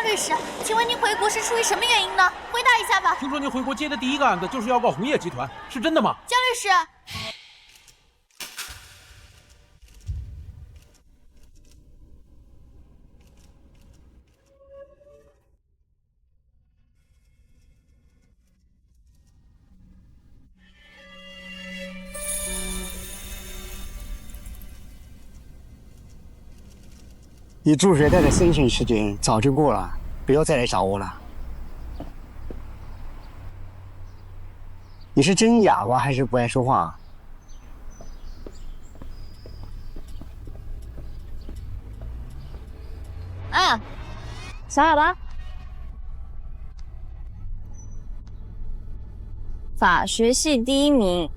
律师，请问您回国是出于什么原因呢？回答一下吧。听说您回国接的第一个案子就是要告红叶集团，是真的吗？江律师。 你助学贷的申请时间早就过了，不要再来找我了。你是真哑巴还是不爱说话？啊，小哑巴，法学系第一名，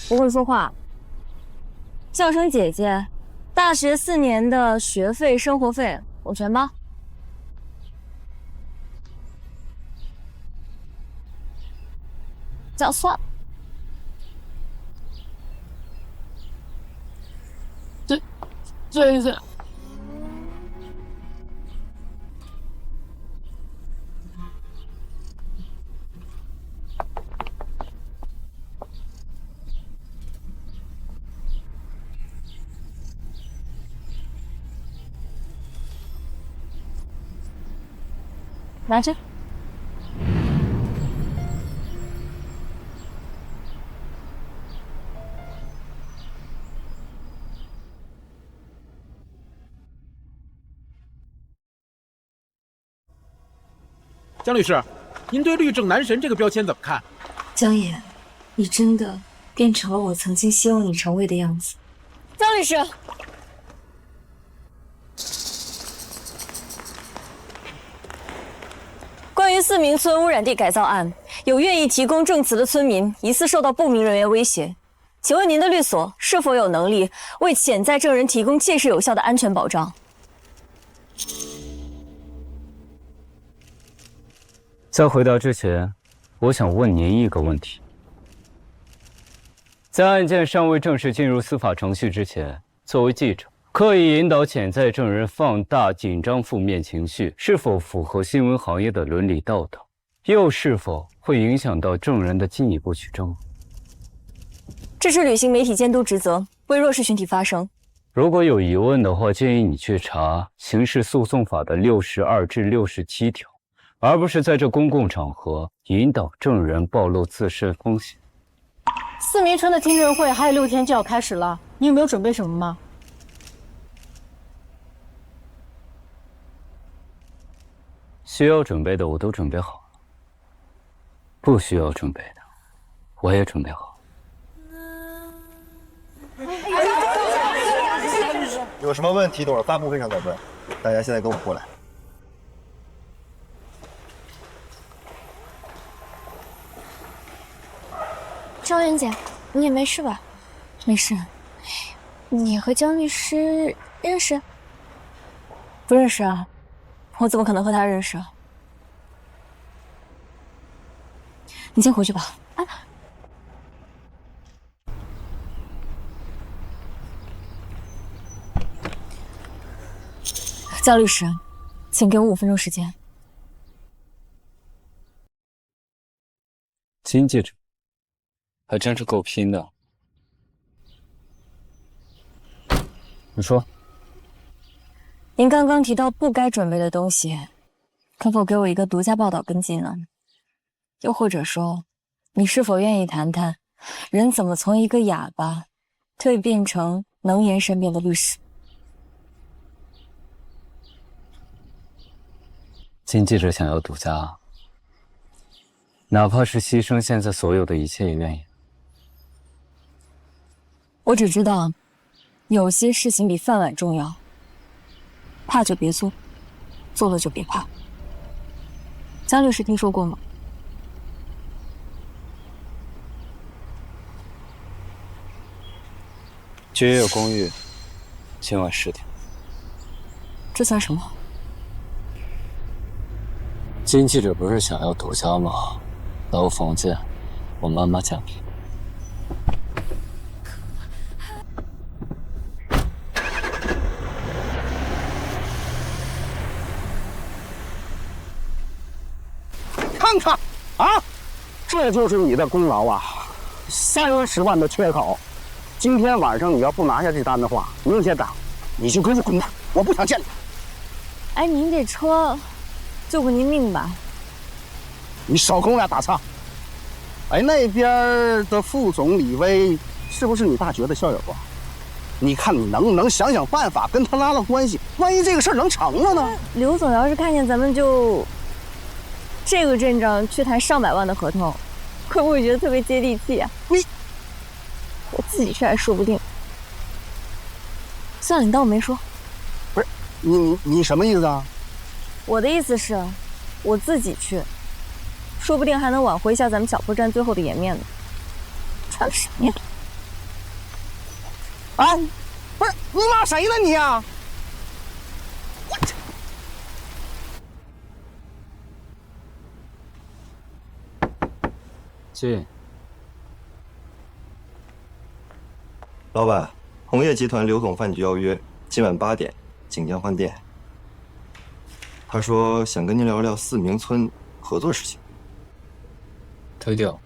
不会说话，叫声姐姐。 大学4年的学费、生活费我全包。这样算了。这一次，拿着。江律师，您对“律政男神”这个标签怎么看？江野，你真的变成了我曾经希望你成为的样子。张律师。 关于4名村污染地改造案，有愿意提供证词的村民疑似受到不明人员威胁，请问您的律所是否有能力为潜在证人提供切实有效的安全保障？在回答之前，我想问您一个问题：在案件尚未正式进入司法程序之前，作为记者，刻意引导潜在证人放大紧张负面情绪，是否符合新闻行业的伦理道德？又是否会影响到证人的进一步取证？这是履行媒体监督职责，为弱势群体发声。如果有疑问的话，建议你去查《刑事诉讼法》的62至67条，而不是在这公共场合引导证人暴露自身风险。4名村的听证会还有6天就要开始了，你有没有准备什么吗？ 需要准备的我都准备好了，不需要准备的我也准备好了。有什么问题等会儿发布会上再问，大家现在跟我过来。赵媛姐，你也没事吧？没事。你和江律师认识？不认识啊。 我怎么可能和他认识？你先回去吧。啊，江律师，请给我5分钟时间。金记者，还真是够拼的。你说。 您刚刚提到不该准备的东西，可否给我一个独家报道跟进呢？又或者说，你是否愿意谈谈，人怎么从一个哑巴蜕变成能言善辩的律师？金记者想要独家，哪怕是牺牲现在所有的一切也愿意。我只知道，有些事情比饭碗重要。 怕就别做，做了就别怕。江律师听说过吗？绝业公寓，今晚10点。这算什么？金记者不是想要独家吗？来我房间，我慢慢讲。看看，啊，这就是你的功劳啊！30万的缺口，今天晚上你要不拿下这单的话，明天打你就给我滚蛋！我不想见你。哎，您这车救过您命吧？你少跟我俩打岔。哎，那边的副总李威是不是你大学的校友啊？你看你能不能想想办法跟他拉了关系？万一这个事儿能成了呢？刘总要是看见咱们就这个阵仗去谈上百万的合同，会不会觉得特别接地气啊？我自己去还说不定。算了，你当我没说。不是，你什么意思啊？我的意思是，我自己去，说不定还能挽回一下咱们小破站最后的颜面呢。穿什么呀？啊，不是你骂谁呢你啊？进。老板，红叶集团刘总饭局邀约，今晚8点，锦江饭店。他说想跟您聊聊四明村合作事情。推掉。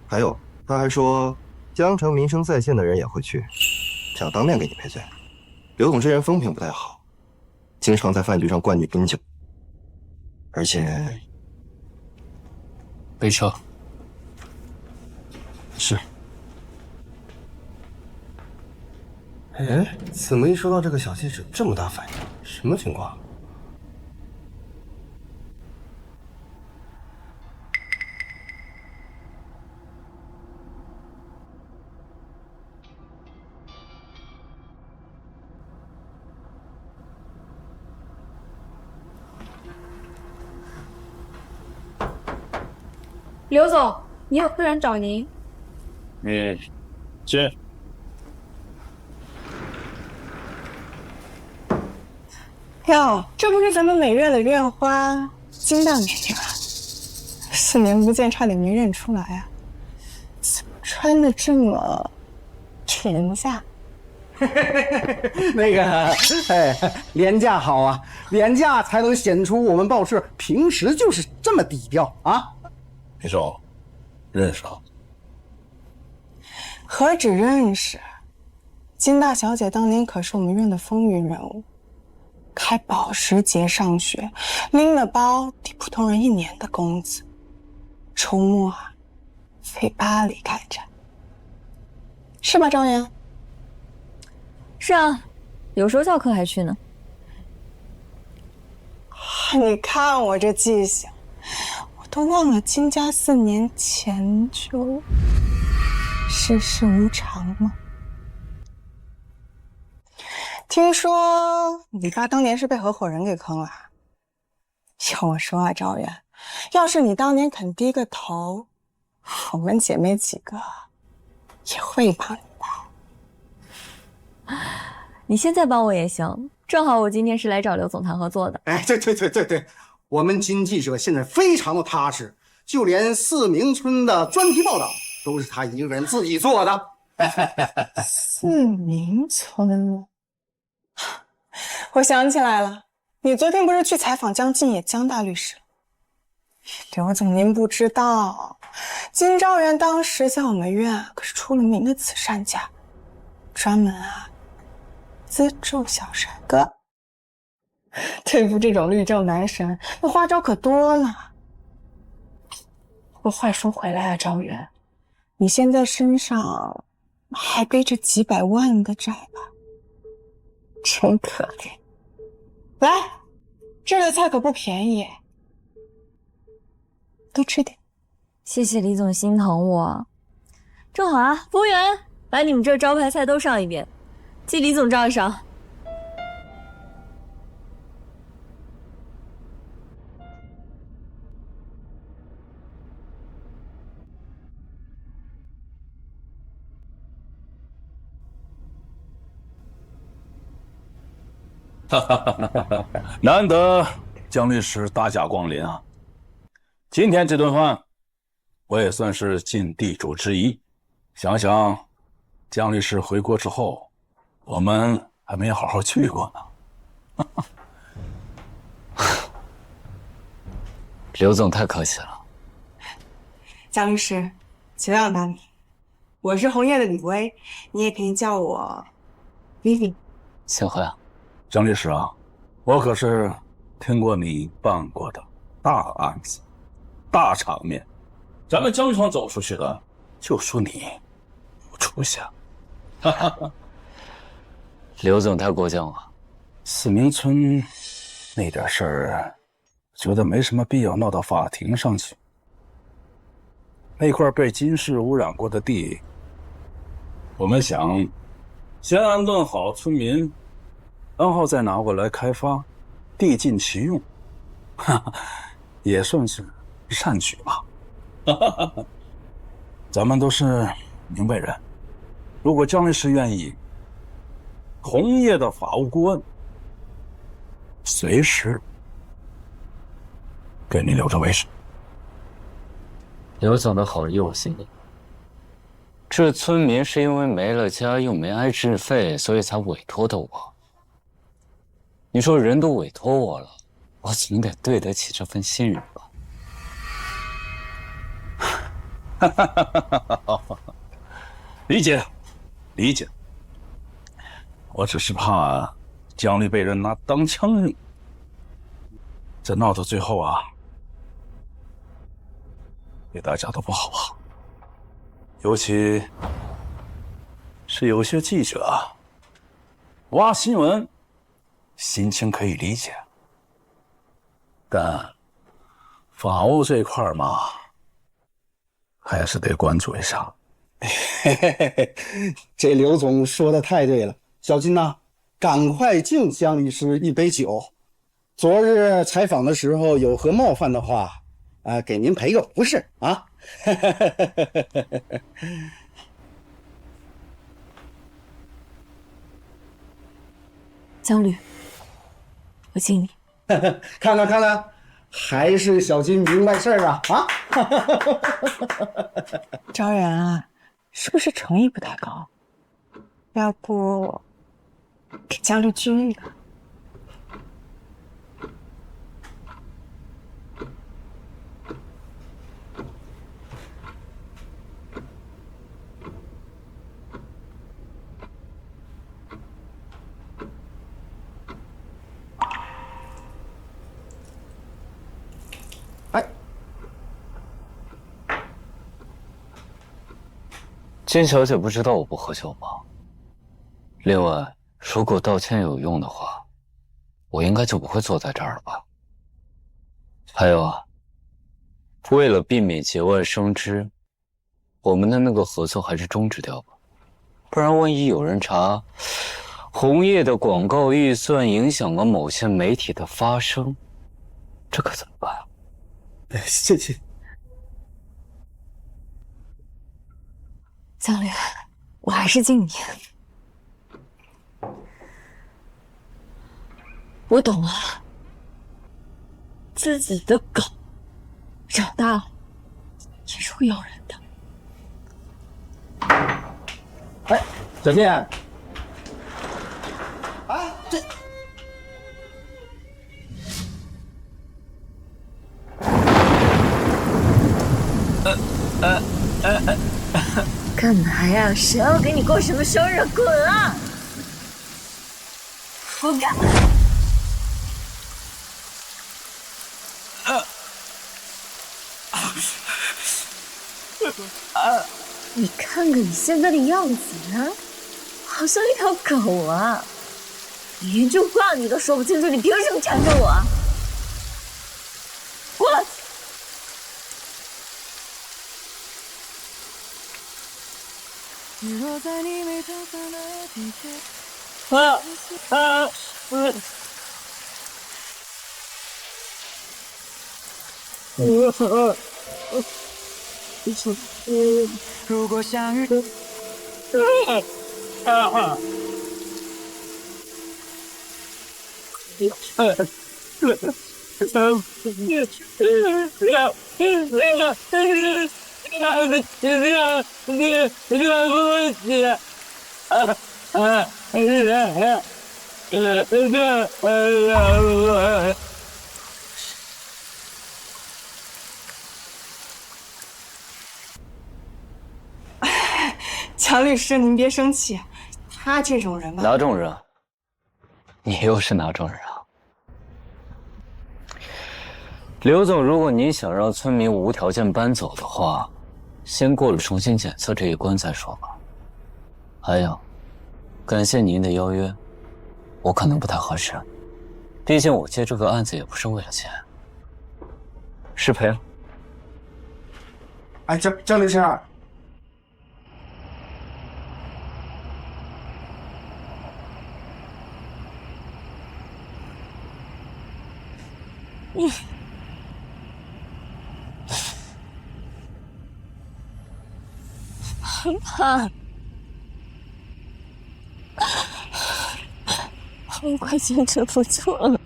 还有，他还说江城名声在线的人也会去，想当面给你赔罪。刘总这人风评不太好，经常在饭局上灌女宾酒，而且备车。是。哎，怎么一收到这个小气纸这么大反应？什么情况？刘总，你有客人找您。进。哟，这不是咱们美院的院花金大美女吗？4年不见，差点没认出来啊！怎么穿的这么廉价？那个，哎，廉价好啊，廉价才能显出我们报社平时就是这么低调啊。李总，认识啊？何止认识，金大小姐当年可是我们院的风云人物。开保时捷上学，拎了包抵普通人1年的工资，周末啊飞巴黎开展，是吧，张岩？是啊，有时候教课还去呢。你看我这记性，我都忘了金家4年前就世事无常吗？听说你爸当年是被合伙人给坑了。要我说啊，赵远，要是你当年肯低个头，我们姐妹几个也会帮你的。你现在帮我也行，正好我今天是来找刘总谈合作的。哎，对，我们金记者现在非常的踏实，就连四明村的专题报道都是他一个人自己做的。四明村，我想起来了，你昨天不是去采访江晋也江大律师？刘总，您不知道，金昭元当时在我们院可是出了名的慈善家，专门资助小帅哥。对付这种律政男神，那花招可多了。不过话说回来啊，昭元，你现在身上还背着几百万的债吧？真可怜。来，这个菜可不便宜，多吃点。谢谢李总心疼我。正好啊，服务员，把你们这招牌菜都上一遍，记李总账上。难得江律师大驾光临啊！今天这顿饭，我也算是尽地主之谊。想想江律师回国之后，我们还没好好聚过呢。刘总太客气了。江律师，久仰大名，我是红叶的李薇，你也可以叫我 Vivi。幸会啊。张律师啊，我可是听过你办过的大案子、大场面，咱们江城走出去的，就说你有出息。哈哈哈。刘总太过奖了。四明村那点事儿，觉得没什么必要闹到法庭上去。那块被金氏污染过的地，我们想先安顿好村民，然后再拿过来开发，地尽其用，哈哈，也算是善举吧。哈哈哈，咱们都是明白人，如果江律师愿意，红叶的法务顾问随时给你留着为止。刘总的好意我心里。这村民是因为没了家又没挨治费，所以才委托的我。你说人都委托我了，我总得对得起这份信任吧？理解，理解。我只是怕江律被人拿当枪用，这闹到最后啊，对大家都不好啊。尤其是有些记者啊，挖新闻，心情可以理解，但法务这块嘛，还是得关注一下。这刘总说的太对了，小金呐，赶快敬江律师一杯酒。昨日采访的时候有何冒犯的话，给您赔个不是啊。江律，我敬你。看看，还是小金明白事儿啊啊！招人啊，是不是诚意不太高？要不给江律鞠一个？金小姐不知道我不喝酒吗？另外，如果道歉有用的话，我应该就不会坐在这儿了吧？还有啊，为了避免节外生枝，我们的那个合作还是终止掉吧，不然万一有人查红叶的广告预算影响了某些媒体的发声，这可怎么办啊？谢谢。江律，我还是敬你。我懂了，自己的狗长大了也是会咬人的。哎，小健，这干嘛呀？谁要给你过什么生日？滚啊！不敢。你看看你现在的样子啊，好像一条狗啊！你一句话你都说不清楚，你凭什么缠着我？过来！如果相遇，蒋律师，您别生气，他这种人吧，哪种人？你又是哪种人啊？刘总，如果您想让村民无条件搬走的话，先过了重新检测这一关再说吧。还有，感谢您的邀约，我可能不太合适，毕竟我接这个案子也不是为了钱，失陪了。哎，江律师，爸，我快坚持不住了。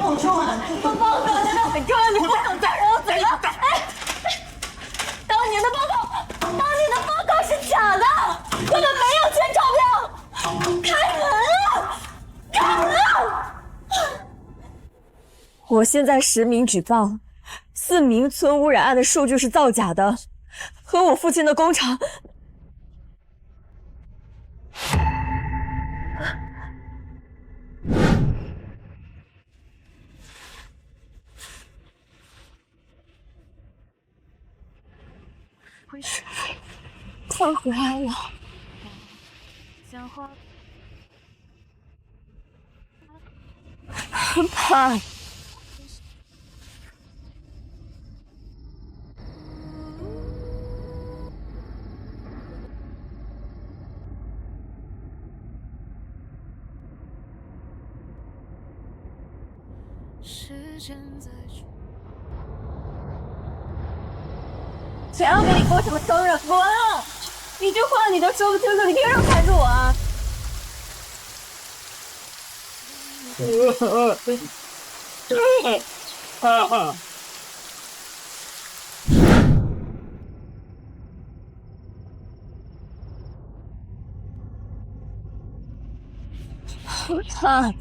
我说完，报告，难道很重要？你不想再让我嘴了？哎，当年的报告是假的，根本没有签钞票，开门了，开门了！我现在实名举报，4名村污染案的数据是造假的，和我父亲的工厂。他回来了。爸。谁要给你过什么生日？滚啊！一句话你都说不清楚，你凭什么缠住我啊？爸。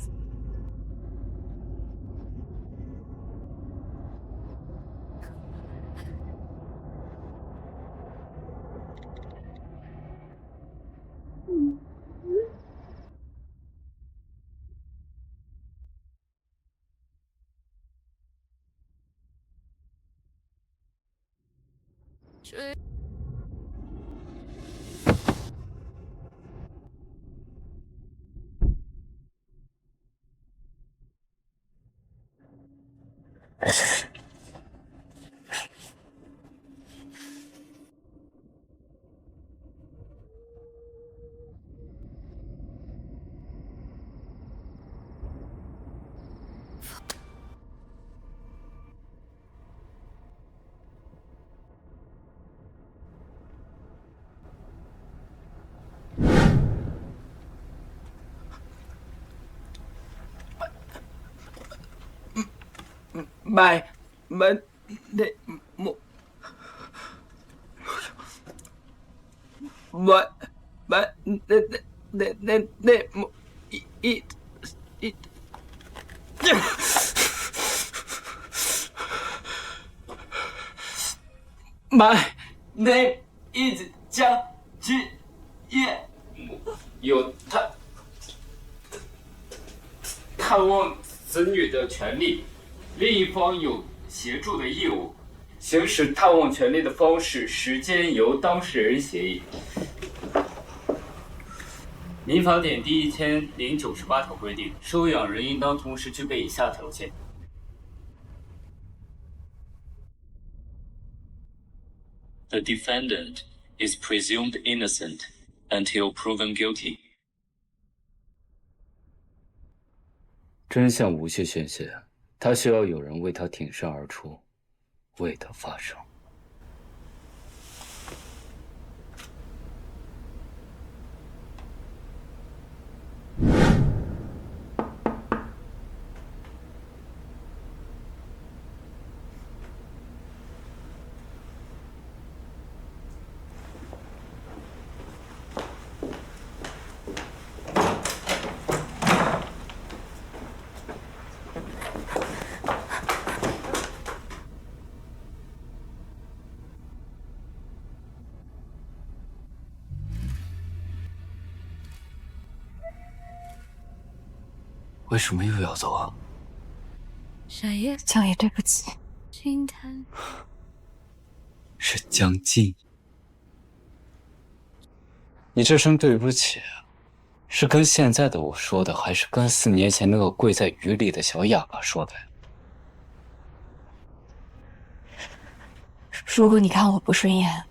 买那么买那么一买那一直将之业有探望子女的权利，另一方有协助的义务。行使探望权利的方式、时间由当事人协议。民法典第1098条规定，收养人应当同时具备以下条件：The defendant is presumed innocent until proven guilty。真相无需宣泄，他需要有人为他挺身而出，为他发声。为什么又要走啊？江爷，对不起。是江静。你这声对不起，是跟现在的我说的，还是跟4年前那个跪在雨里的小哑巴说的呀？如果你看我不顺眼，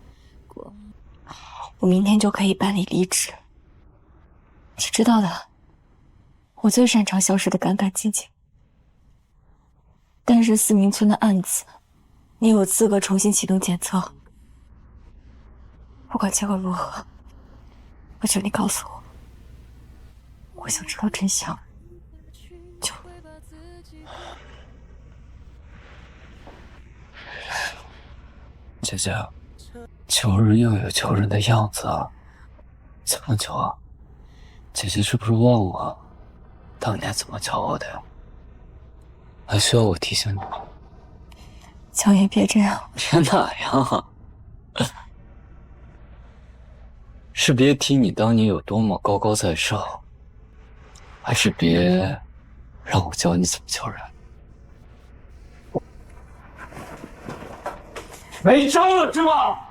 我明天就可以办理离职。你知道的，我最擅长消失的干干净净。但是四明村的案子，你有资格重新启动检测。不管结果如何，我求你告诉我，我想知道真相。就姐姐，求人要有求人的样子啊！怎么求啊？姐姐是不是忘了当年怎么教我的呀？还需要我提醒你吗？江爷，别这样。别哪样啊？是别提你当年有多么高高在上，还是别让我教你怎么求人？没招了是吧？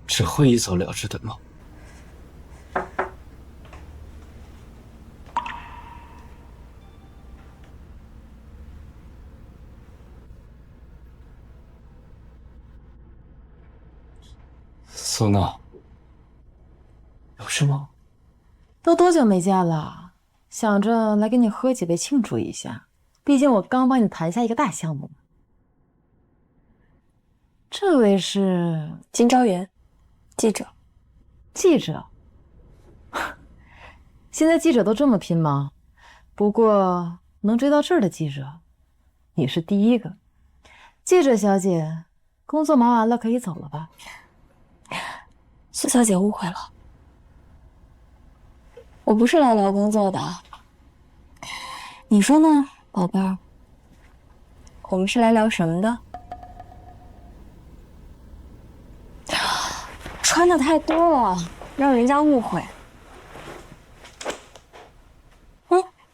只会一走了之的吗？苏娜，有事吗？都多久没见了？想着来跟你喝几杯庆祝一下，毕竟我刚帮你谈下一个大项目。这位是金昭元，记者。记者？现在记者都这么拼吗？不过能追到这儿的记者，你是第一个。记者小姐，工作忙完了可以走了吧？苏小姐误会了，我不是来聊工作的。你说呢，宝贝儿？我们是来聊什么的？穿的太多了，让人家误会。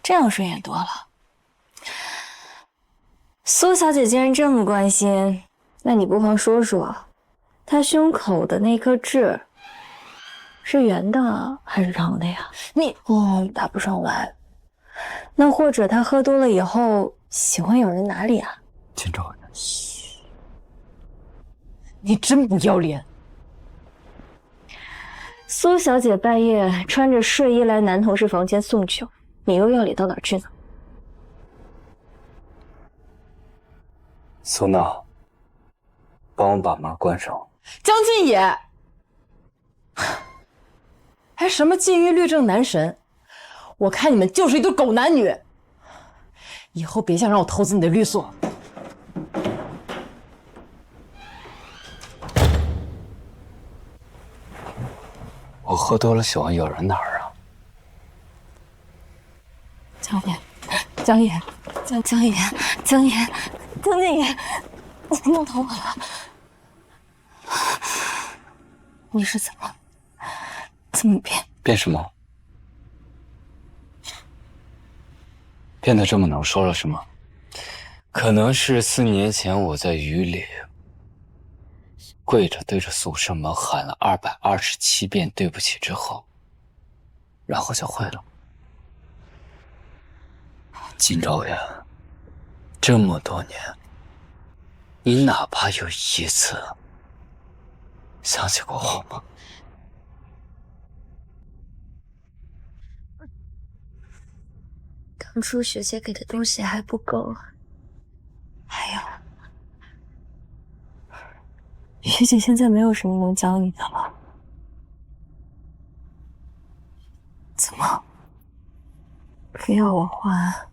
这样顺眼多了。苏小姐既然这么关心，那你不妨说说，她胸口的那颗痣是圆的还是长的呀？你答不上来。那或者她喝多了以后喜欢有人哪里啊？金昭元，嘘，你真不要脸。苏小姐半夜穿着睡衣来男同事房间送酒，你又要脸到哪儿去呢？苏娜，帮我把门关上。江晋野，还什么禁欲律政男神？我看你们就是一对狗男女，以后别想让我投资你的律所。我喝多了喜欢有人哪儿啊？江爷，江爷，江爷，你弄疼我了。你是怎么变？变什么？变得这么能说了是吗？可能是4年前我在雨里跪着对着宿舍门喊了227遍对不起之后，然后就会了。金昭远，这么多年，你哪怕有一次想起过我吗？当初学姐给的东西还不够，还有，学姐现在没有什么能教你的了。怎么，非要我还？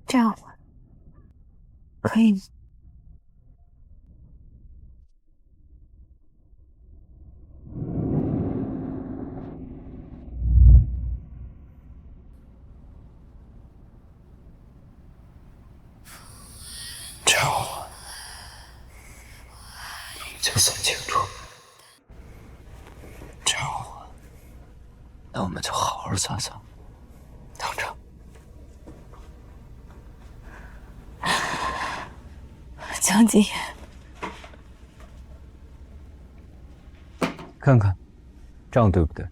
这样吧，可以吗？这样吧，就算清楚。这样吧，那我们就好好算算。等着。江景言，看看，这样对不对？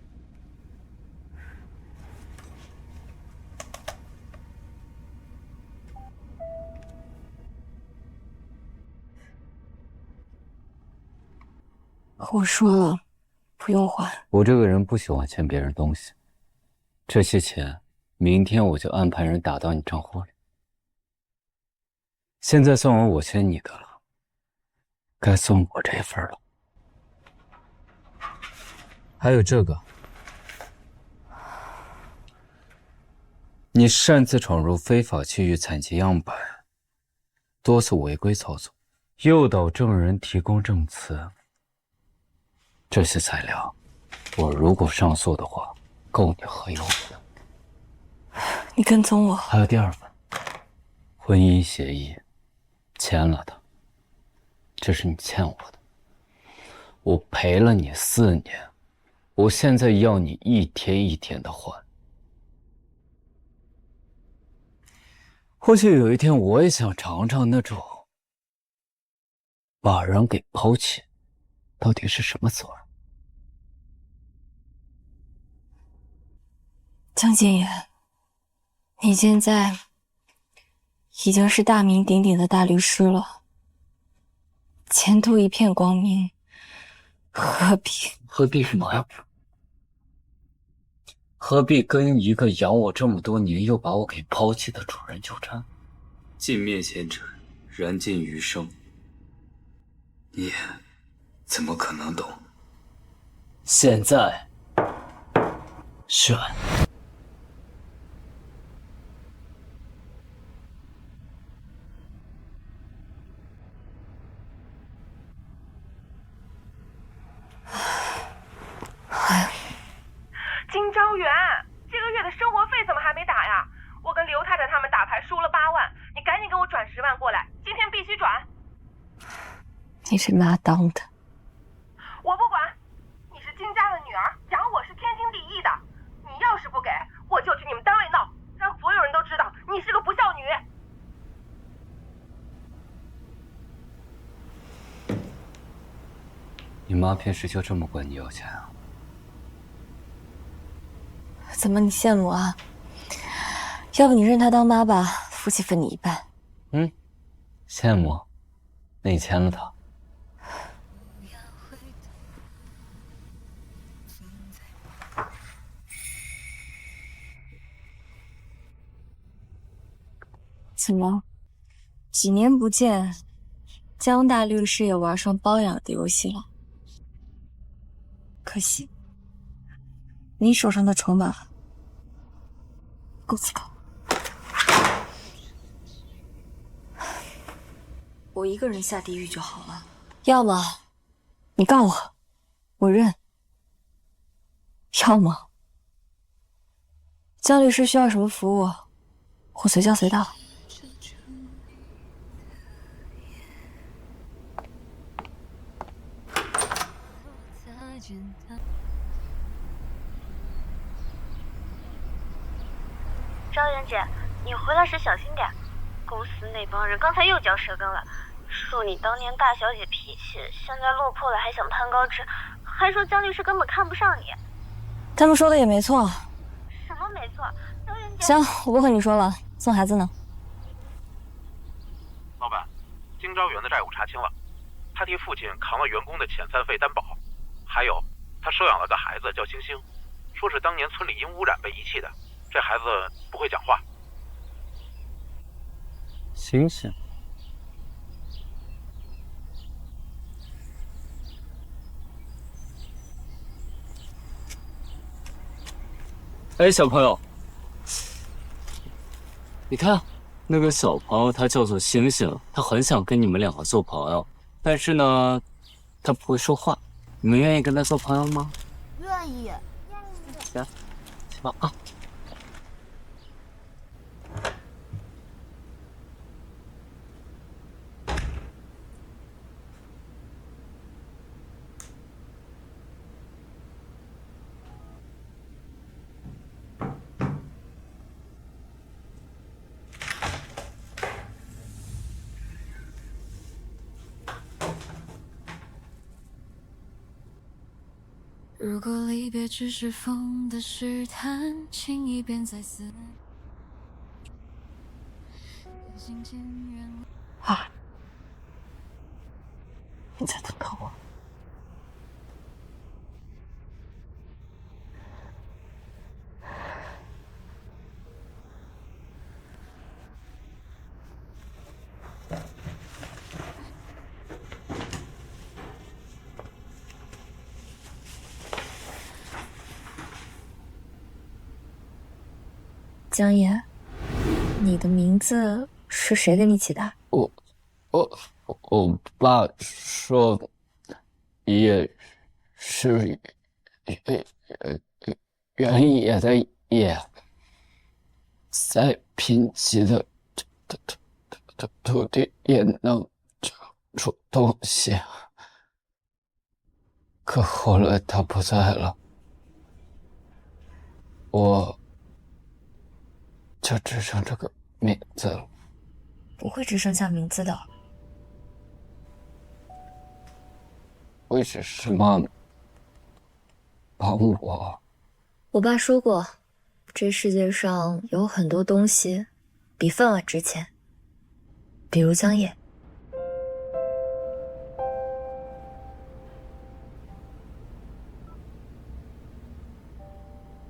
我说了，不用还。我这个人不喜欢欠别人东西，这些钱，明天我就安排人打到你账户里。现在算完我欠你的了，该算我这份了。还有这个，你擅自闯入非法区域采集样本，多次违规操作，诱导证人提供证词。这些材料，我如果上诉的话，够你喝一碗的。你跟踪我。还有第二份，婚姻协议，签了的，这是你欠我的。我陪了你4年，我现在要你一天一天的还。或许有一天我也想尝尝那种把人给抛弃到底是什么滋味。江景言，你现在已经是大名鼎鼎的大律师了，前途一片光明，何必什么呀？何必跟一个养我这么多年又把我给抛弃的主人纠缠？尽面前尘，燃尽余生。你怎么可能懂？现在选。金昭元，这个月的生活费怎么还没打呀？我跟刘太太他们打牌输了8万，你赶紧给我转10万过来，今天必须转。你是妈当的？我不管，你是金家的女儿，养我是天经地义的。你要是不给，我就去你们单位闹，让所有人都知道你是个不孝女。你妈平时就这么管你要钱啊？怎么你羡慕啊？要不你认她当妈吧，夫妻分你一半。羡慕？那你签了她？怎么，几年不见，江大律师也玩上包养的游戏了？可惜，你手上的筹码够自高。我一个人下地狱就好了，要么你告我，我认；要么江律师需要什么服务，我随叫随到。张媛姐，你回来时小心点。公司那帮人刚才又嚼舌根了，说你当年大小姐脾气，现在落魄了还想攀高枝，还说江律师根本看不上你。他们说的也没错。什么没错？张媛姐。行，我不和你说了。送孩子呢？老板，京招园的债务查清了，他替父亲扛了员工的遣散费担保，还有他收养了个孩子叫星星，说是当年村里因污染被遗弃的。这孩子不会讲话。星星，哎，小朋友，你看，那个小朋友他叫做星星，他很想跟你们两个做朋友，但是呢，他不会说话。你们愿意跟他做朋友吗？愿意。行，去吧啊。如果离别只是风的试探，请一边再思。啊，你在等我。江野，你的名字是谁给你起的？我爸说，野是原野的野，在贫瘠的土地也能长出东西。可后来他不在了，我就只剩这个名字了。不会只剩下名字的。为什么帮我？我爸说过，这世界上有很多东西比饭碗值钱，比如江野。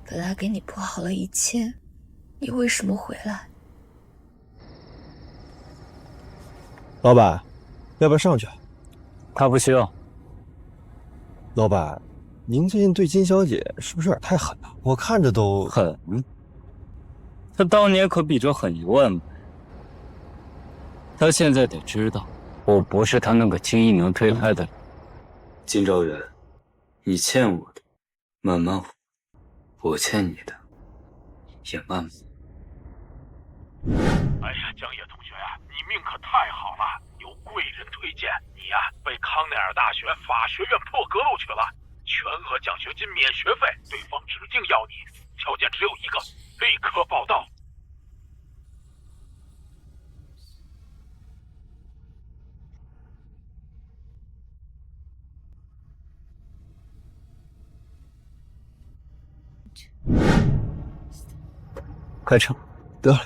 本来给你铺好了一切，你为什么回来？老板，要不要上去？他不需要。老板，您最近对金小姐是不是有点太狠了？我看着都狠。他当年可比这狠10000倍。他现在得知道，我不是他那个轻易能推开的人。金昭元，你欠我的，慢慢还；我欠你的，也慢慢。哎呀，江野同学呀，你命可太好了，有贵人推荐，你呀被康奈尔大学法学院破格录取了，全额奖学金免学费，对方指定要你，条件只有一个，立刻报到。快撤！得了。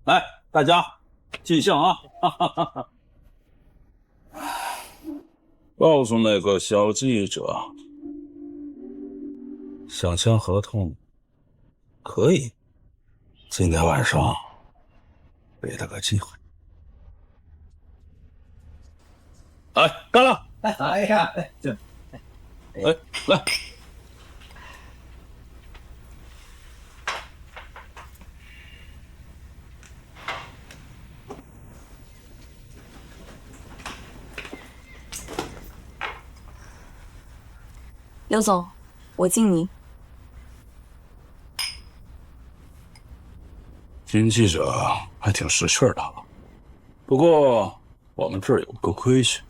来，大家尽兴啊！告诉那个小记者，想签合同可以，今天晚上给他个机会。哎，干了！哎呀，来。刘总，我敬您。金记者还挺识趣的，不过我们这儿有个规矩，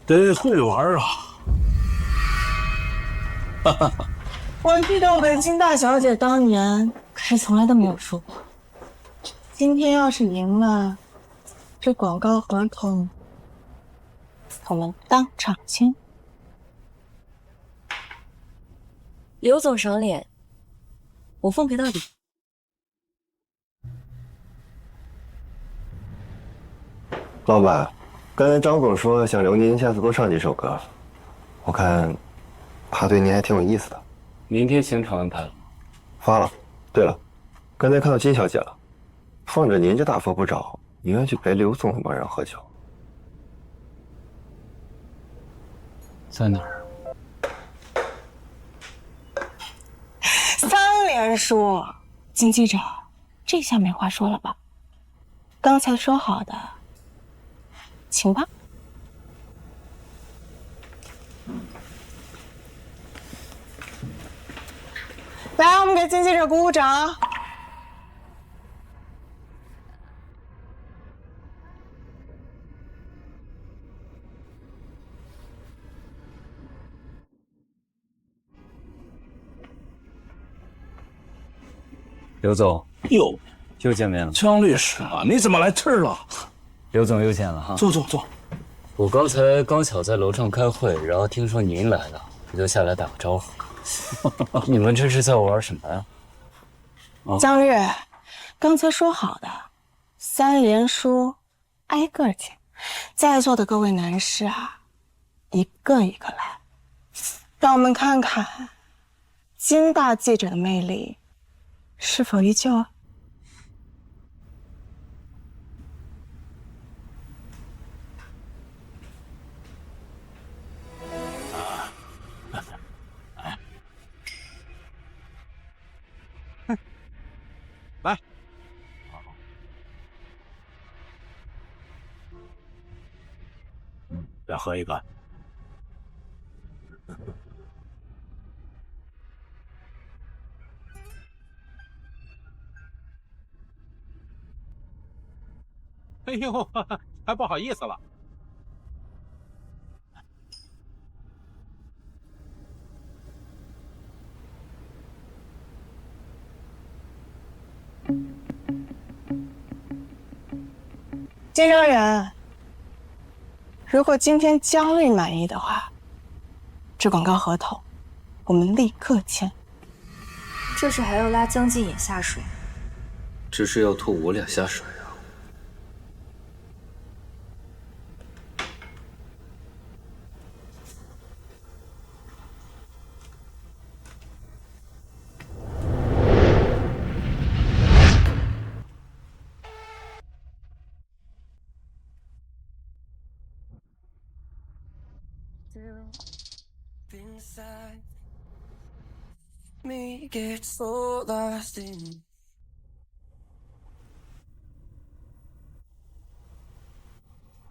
得会玩啊。哈哈哈。我记得我跟金大小姐当年可是从来都没有输过。今天要是赢了，这广告合同我们当场签。刘总赏脸，我奉陪到底。老板，刚才张总说想留您下次多唱几首歌，我看他对您还挺有意思的。明天行程安排了吗？发了。对了，刚才看到金小姐了，放着您这大佛不找，宁愿去陪刘总那帮人喝酒。在哪儿？三连输，金记者，这下没话说了吧？刚才说好的，请吧。来，我们给金记者鼓鼓掌。刘总，哟，又见面了。江律师啊，你怎么来这儿了？刘总又见了哈。坐坐坐。我刚才刚巧在楼上开会，然后听说您来了，我就下来打个招呼。你们这是在玩什么呀？江律，刚才说好的，三连输，挨个见。在座的各位男士啊，一个一个来，让我们看看金大记者的魅力是否依旧啊？来，再喝一个。哎呦，还不好意思了。金商人，如果今天江律满意的话，这广告合同我们立刻签。这是还要拉江继野下水？这是要拖我俩下水啊！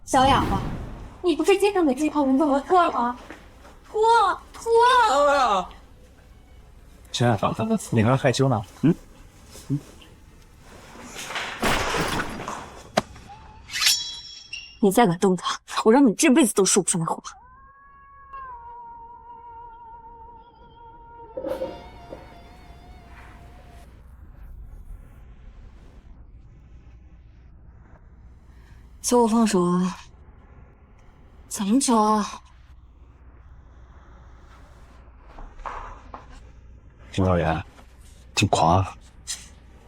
小哑巴，你不是经常给这套文字模特吗？脱！哎呀，亲爱的，你还害羞呢？你再敢动他，我让你这辈子都说不出来话。求我放手啊！怎么求啊？金导演，挺狂啊！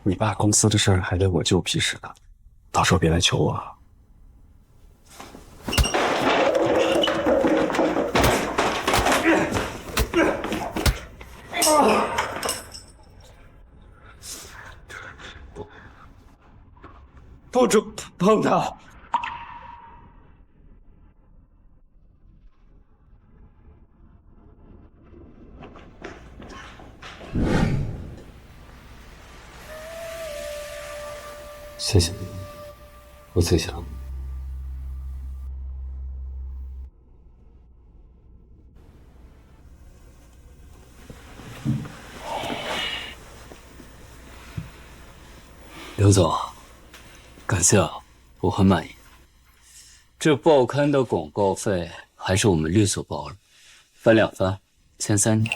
你爸公司的事儿还得我舅批示呢，到时候别来求我。不准碰他！谢谢，我自己想。刘总，感谢啊，我很满意。这报刊的广告费还是我们律所包了，翻2番，签3年。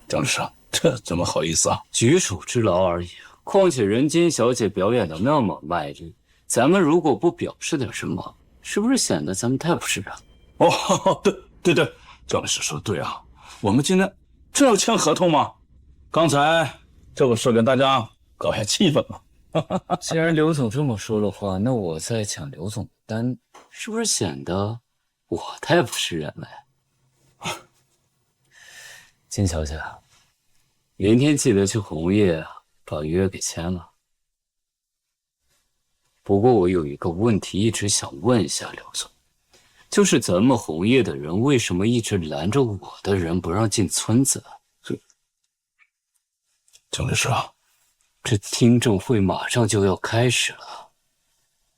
张律师，这怎么好意思啊？举手之劳而已。况且人间小姐表演的那么卖力，咱们如果不表示点什么，是不是显得咱们太不是人？哦，对，张律师说的对啊，我们今天正要签合同吗？刚才这不是跟大家搞一下气氛吗？既然刘总这么说的话，那我再抢刘总的单，是不是显得我太不是人了呀？金小姐，明天记得去红叶把约给签了。不过我有一个问题一直想问一下刘总，就是咱们红叶的人为什么一直拦着我的人不让进村子？张律师啊，这听证会马上就要开始了，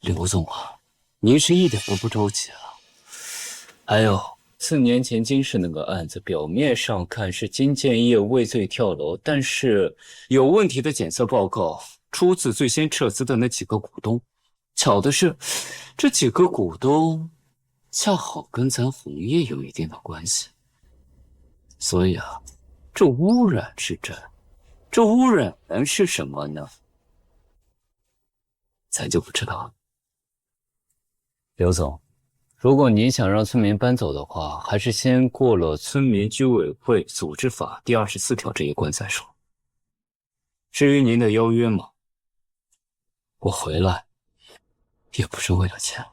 刘总啊，您是一点都不着急啊？还有4年前金氏那个案子，表面上看是金建业畏罪跳楼，但是有问题的检测报告出自最先撤资的那几个股东。巧的是，这几个股东恰好跟咱红叶有一定的关系，所以啊，这污染是真，这污染源是什么呢？咱就不知道了。刘总，如果您想让村民搬走的话，还是先过了村民居委会组织法第24条这一关再说。至于您的邀约嘛，我回来也不是为了钱。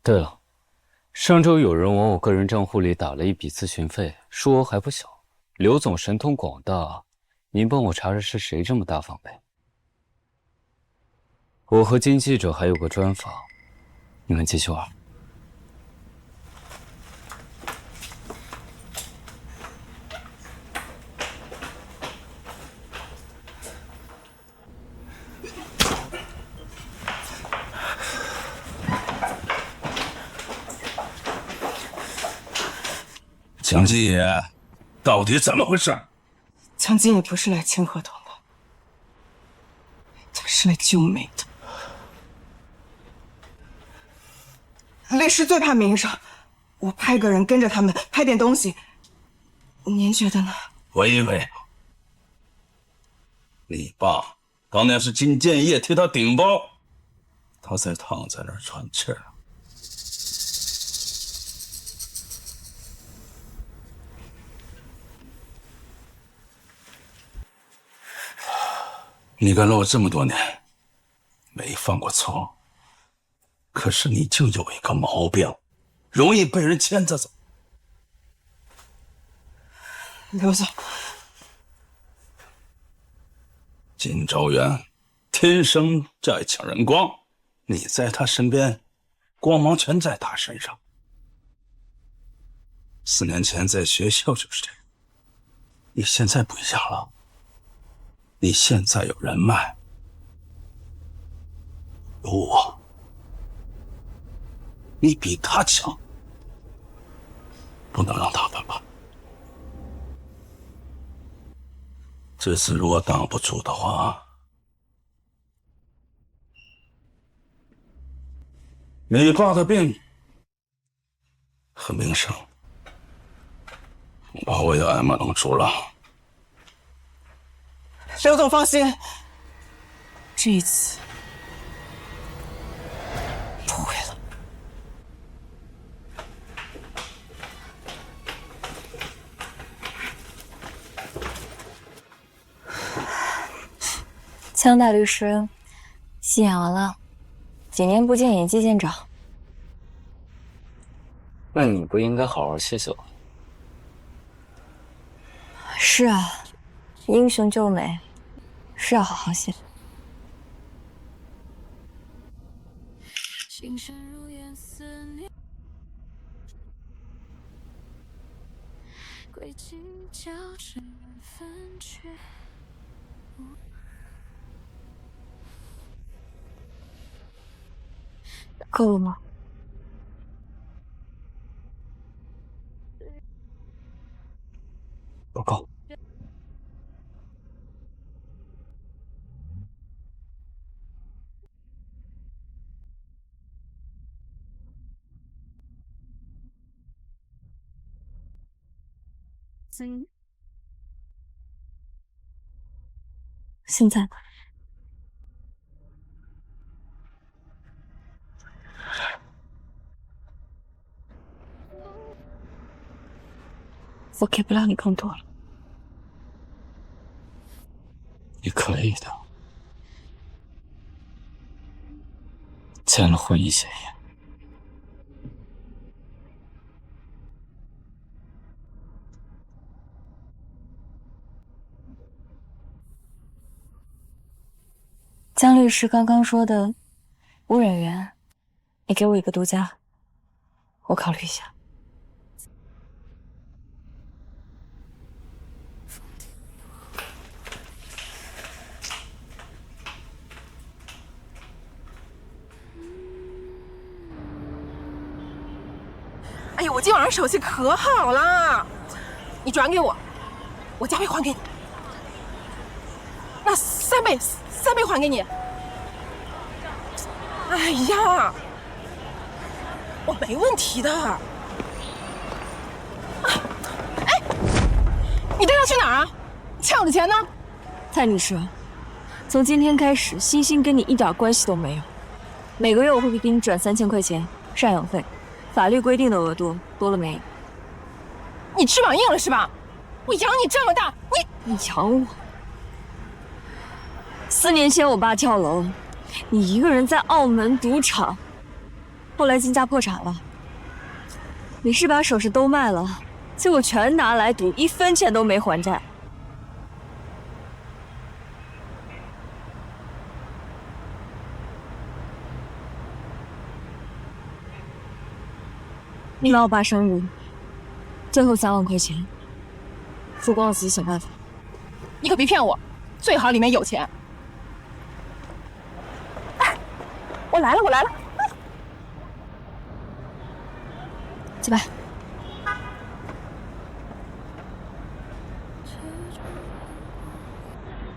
对了，上周有人往我个人账户里打了一笔咨询费，数额还不小。刘总神通广大，您帮我查查是谁这么大方呗。我和金记者还有个专访，你们继续玩。江继野，到底怎么回事？江金也不是来签合同的，他是来救美的。律师最怕名声，我派个人跟着他们拍点东西，您觉得呢？我以为你爸当年是金建业替他顶包，他才躺在那儿喘气儿。你跟了我这么多年，没犯过错，可是你就有一个毛病，容易被人牵着走。刘总，金昭元天生就爱抢人光，你在他身边，光芒全在他身上。4年前在学校就是这样，你现在不一样了。你现在有人脉，有我，你比他强，不能让他翻盘。这次如果挡不住的话，你爸的病和名声，恐怕我也挨不能住了。刘总放心，这一次不会了。江大律师，戏演完了，几年不见，演技见长。那你不应该好好谢谢我？是啊，英雄救美，是要好好谢。心深如烟思念，轨迹交织分却。够了吗？现在我给不了你更多了。你可以的。签了婚姻协议。江律师刚刚说的无人员，你给我一个独家，我考虑一下。哎呀，我今晚上手气可好了，你转给我，我加倍还给你。那3倍还给你。哎呀，我没问题的。哎，你这要去哪儿啊？欠我的钱呢？蔡律师，从今天开始，星星跟你一点关系都没有。每个月我会给你转3000块钱赡养费，法律规定的额度多了没有？你翅膀硬了是吧？我养你这么大，你养我？4年前我爸跳楼，你一个人在澳门赌场，后来金家破产了，你是把首饰都卖了，结果全拿来赌，1分钱都没还债。你老爸生日，最后3万块钱，输光了自己想办法。你可别骗我，最好里面有钱。哎，我来了。起来。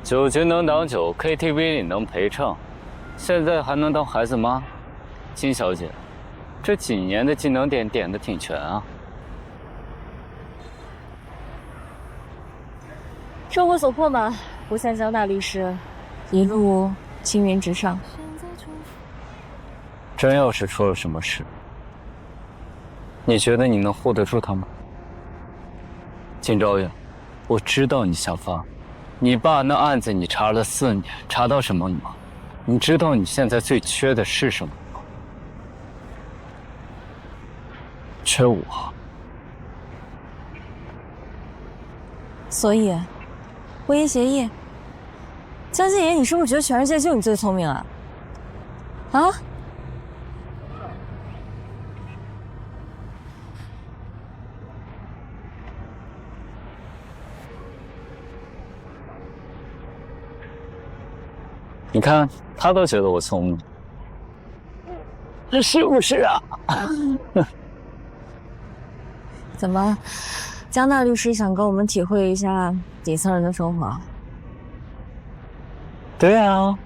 酒局能挡酒 ，KTV 里能陪唱，现在还能当孩子妈？金小姐，这几年的技能点点的挺全啊。生活所迫嘛，不像江大律师，一路青云直上。真要是出了什么事，你觉得你能护得住他吗？金朝阳，我知道你想发，你爸那案子你查了4年，查到什么吗？你知道你现在最缺的是什么吗？缺我。所以，婚姻协议，江心野，你是不是觉得全世界就你最聪明啊？啊？你看，他都觉得我聪明，这是不是啊？怎么，江大律师想跟我们体会一下底层人的生活？对啊。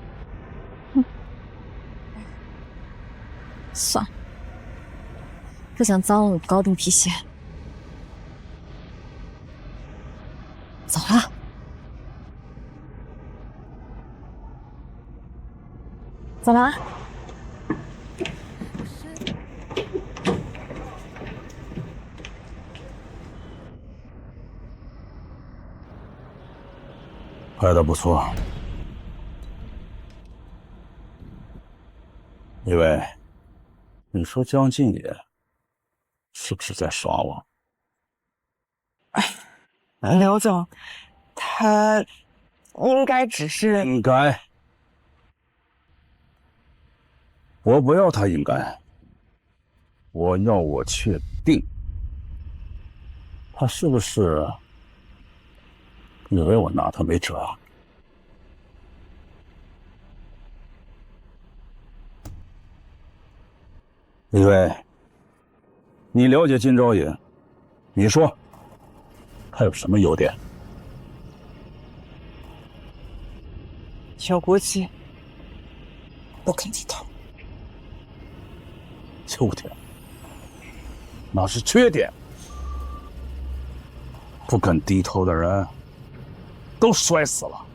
算了，不想脏了我的高定皮鞋。走了。走了。拍得不错，李伟，你说江静野是不是在耍我？刘总，他应该只是……应该？我不要他应该，我要我确定，他是不是以为我拿他没辙啊？李伟，你了解金朝野，你说他有什么优点？有骨气，不肯低头。优点那是缺点。不肯低头的人都摔死了。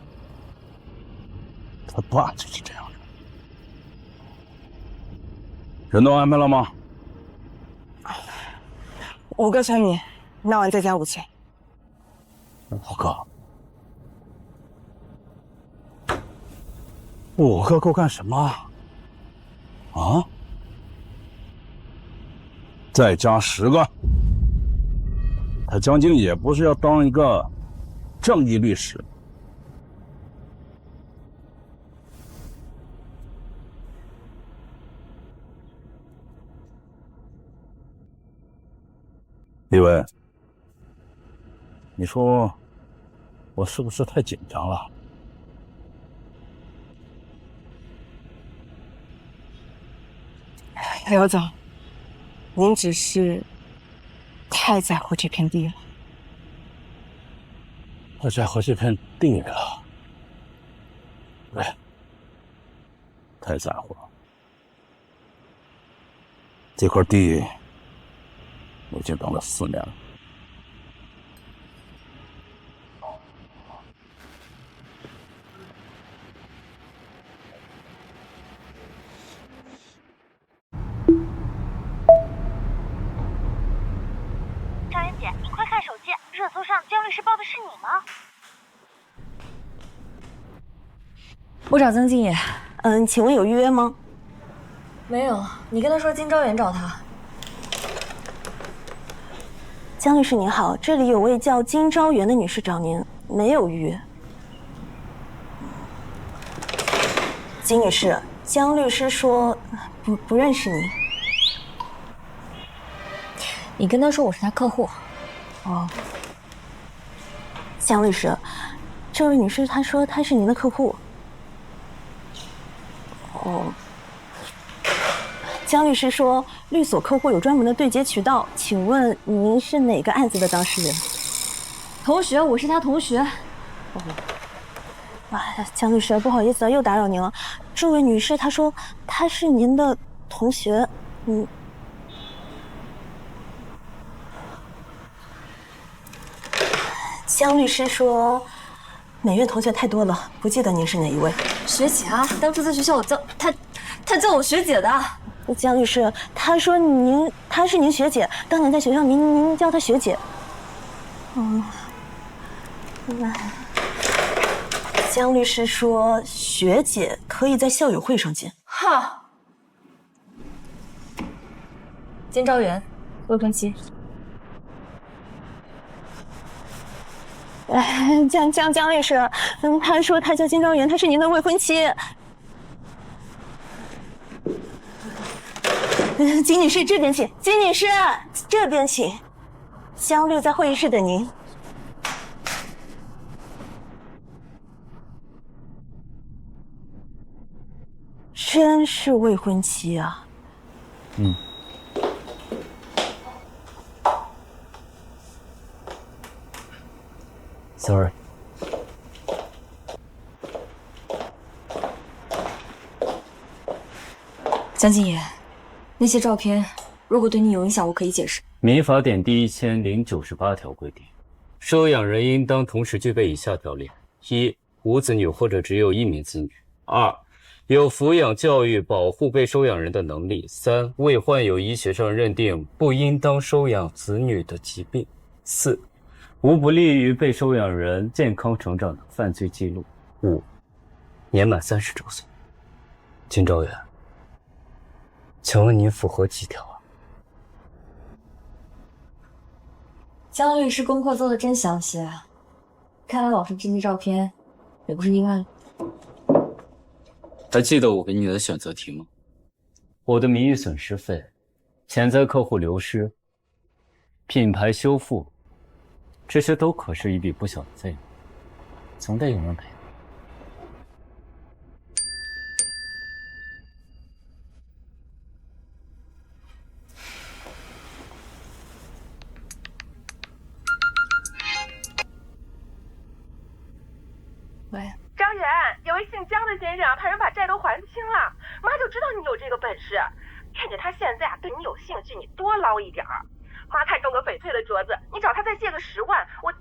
他爸就是这样的。人都安排了吗？5个村民，闹完再加5000。5个，5个够干什么？啊？再加10个。他江京也不是要当一个正义律师。李伟，你说我是不是太紧张了？刘总，您只是太在乎这片地了。太在乎这片地了，对，太在乎了。这块地我已经等了4年了。张媛姐，你快看手机，热搜上姜律师报的是你吗？我找曾静野。请问有预约吗？没有，你跟他说金昭媛找他。姜律师您好，这里有位叫金昭媛的女士找您，没有预约。金女士，姜律师说不认识你。你跟他说我是他客户。哦。姜律师，这位女士她说她是您的客户。哦。姜律师说，律所客户有专门的对接渠道，请问您是哪个案子的当事人？同学，我是他同学。姜律师，不好意思啊，又打扰您了。这位女士她说她是您的同学，姜律师说，美院同学太多了，不记得您是哪一位。学姐啊，当初在学校我叫他叫我学姐的。姜律师，他说她是您学姐，当年在学校您叫她学姐。那姜律师说，学姐可以在校友会上见。哈，金昭媛，未婚妻。姜律师，他说他叫金昭媛，她是您的未婚妻。金女士这边请，金女士这边请，姜律在会议室等您。真是未婚妻啊！Sorry。江静野，那些照片如果对你有影响，我可以解释。民法典第1098条规定，收养人应当同时具备以下条例：1、无子女或者只有1名子女；2、有抚养、教育、保护被收养人的能力；3、未患有医学上认定不应当收养子女的疾病；4、无不利于被收养人健康成长的犯罪记录；5、年满30周岁。金昭媛，请问你符合几条啊？姜律师功课做的真详细啊，看来网上这些照片也不是意外。还记得我给你的选择题吗？我的名誉损失费、潜在客户流失、品牌修复，这些都可是一笔不小的费用，总得有人赔。喂，张媛，有位姓姜的先生派人把债都还清了，妈就知道你有这个本事，看见他现在对你有兴趣，你多捞一点儿。妈看中个翡翠的镯子，你找他再借个10万，我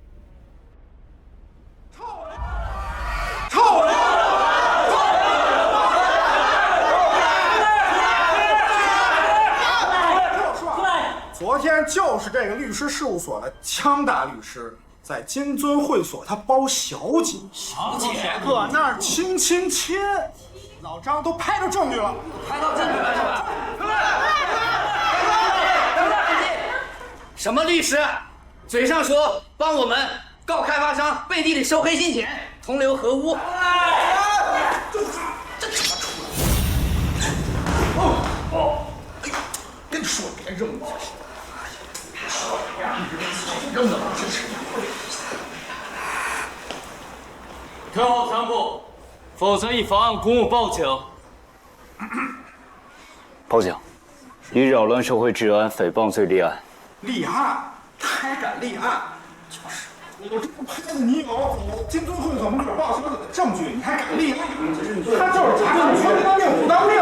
昨天就是这个律师事务所的江大律师，在金尊会所他包小姐，搁那儿亲，老张都拍着证据了，拍到证据了是吧？什么律师？嘴上说帮我们告开发商，背地里收黑心钱，同流合污。这他妈出来！跟你说别扔了，扔了，真是。退后3步，否则以妨碍公务报警。报警，以扰乱社会治安、诽谤罪立案。立案？他还敢立案？就是，我这不拍着你有金尊会所门口抱小姐的证据，你还敢立案？他就是假的，说当命不当命。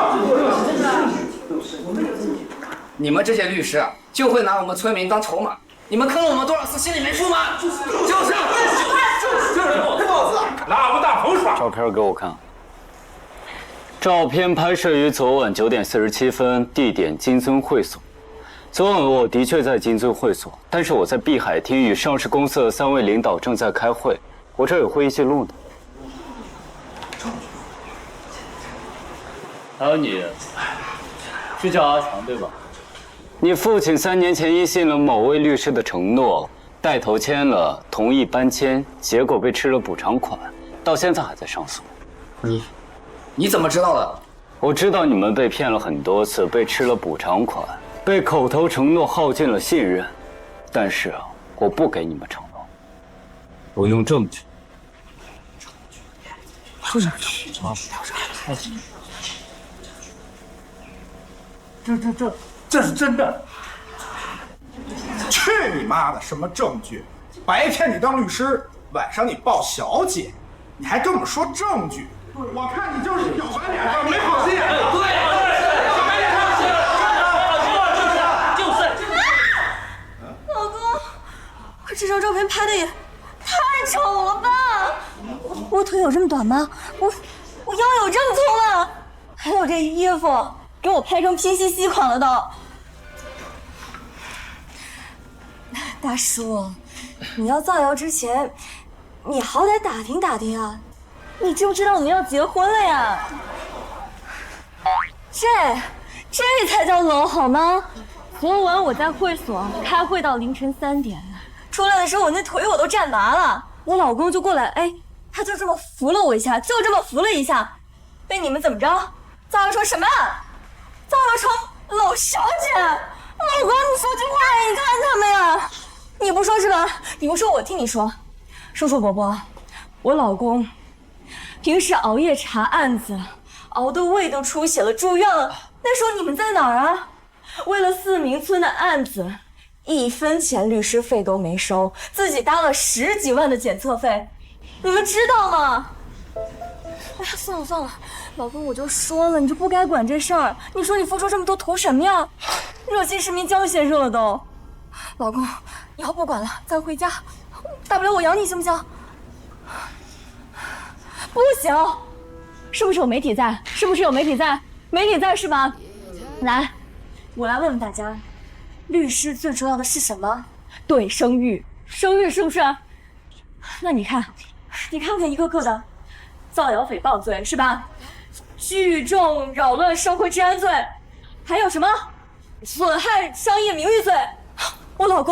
你们这些律师就会拿我们村民当筹码，你们坑了我们多少次，心里没数吗？就是这帽子，拉不大风耍。照片给我看。照片拍摄于昨晚9点47分，地点金尊会所。昨晚我的确在金尊会所，但是我在碧海厅与上市公司的3位领导正在开会，我这有会议记录呢。还有你，是叫阿强对吧？你父亲3年前因信了某位律师的承诺，带头签了同意搬迁，结果被吃了补偿款，到现在还在上诉。你怎么知道的？我知道你们被骗了很多次，被吃了补偿款，被口头承诺耗尽了信任，但是我不给你们承诺，我用证据。这是真的！去你妈的！什么证据？白天你当律师，晚上你抱小姐，你还跟我们说证据？我看你就是小白脸，没好心眼。对，小白脸就是。老公，可这张照片拍的也太丑了吧！我腿有这么短吗？我腰有这么粗吗？还有这衣服，给我拍成拼夕夕款了都。大叔，你要造谣之前，你好歹打听打听啊！你知不知道我们要结婚了呀？这才叫楼好吗？昨晚我在会所开会到凌晨3点，出来的时候我那腿我都站麻了，我老公就过来，他就这么扶了我一下，就这么扶了一下，被你们怎么着？造谣成什么？造谣成老小姐？老公，你说句话，你看他们呀！你不说是吧？你不说我听你说。叔叔伯伯，我老公平时熬夜查案子，熬得胃都出血了，住院了。那时候你们在哪儿啊？为了4明村的案子，1分钱律师费都没收，自己搭了10几万的检测费，你们知道吗？哎呀，算了，老公，我就说了，你就不该管这事儿。你说你付出这么多，图什么呀？热心市民交些热了都。老公，以后不管了，咱回家，大不了我养你，行不行？不行，是不是有媒体在？媒体在是吧？来，我来问问大家，律师最重要的是什么？对，声誉是不是？那你看看一个个的造谣诽谤罪是吧？聚众扰乱社会治安罪，还有什么损害商业名誉罪？我老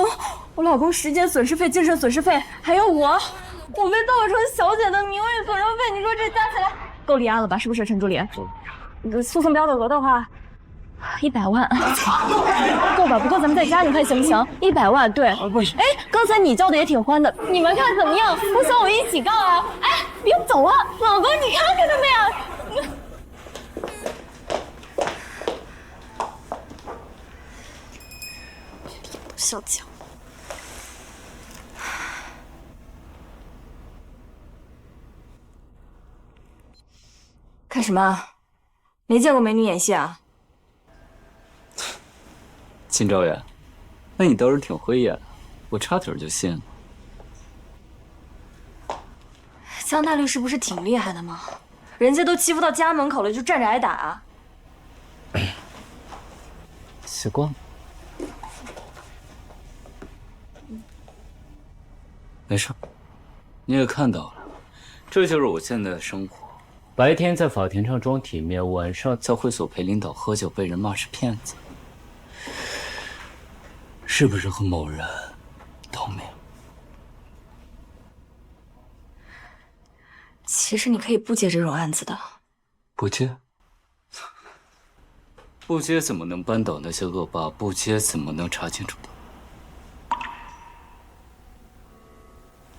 公时间损失费、精神损失费，还有我被盗成小姐的名誉损伤费，你说这加起来够立案了吧？是不是，陈助理？诉讼标的额的话，100万，够吧？不够咱们再加，你看行不行？100万，对。刚才你叫的也挺欢的，你们看怎么样？不行，我一起告啊！别走啊，老公，你看看他们呀！小强，看什么？没见过美女演戏啊？金昭远，那你倒是挺会演，我差点就信了。江大律师不是挺厉害的吗？人家都欺负到家门口了，就站着挨打啊？习惯了。没事，你也看到了，这就是我现在的生活。白天在法庭上装体面，晚上在会所陪领导喝酒，被人骂是骗子，是不是和某人同名？其实你可以不接这种案子的。不接？不接怎么能扳倒那些恶霸？不接怎么能查清楚的？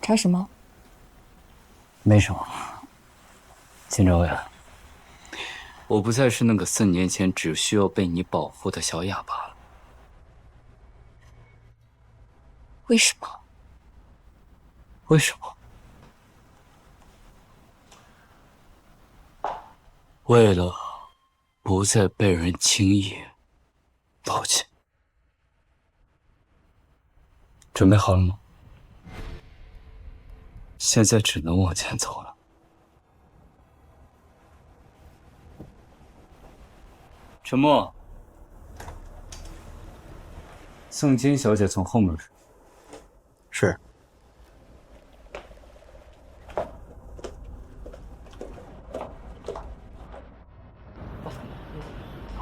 查什么？没什么。金朝阳，我不再是那个4年前只需要被你保护的小哑巴了。为什么？为什么？为了不再被人轻易抛弃。准备好了吗？现在只能往前走了。沉默。宋金小姐从后门出。是。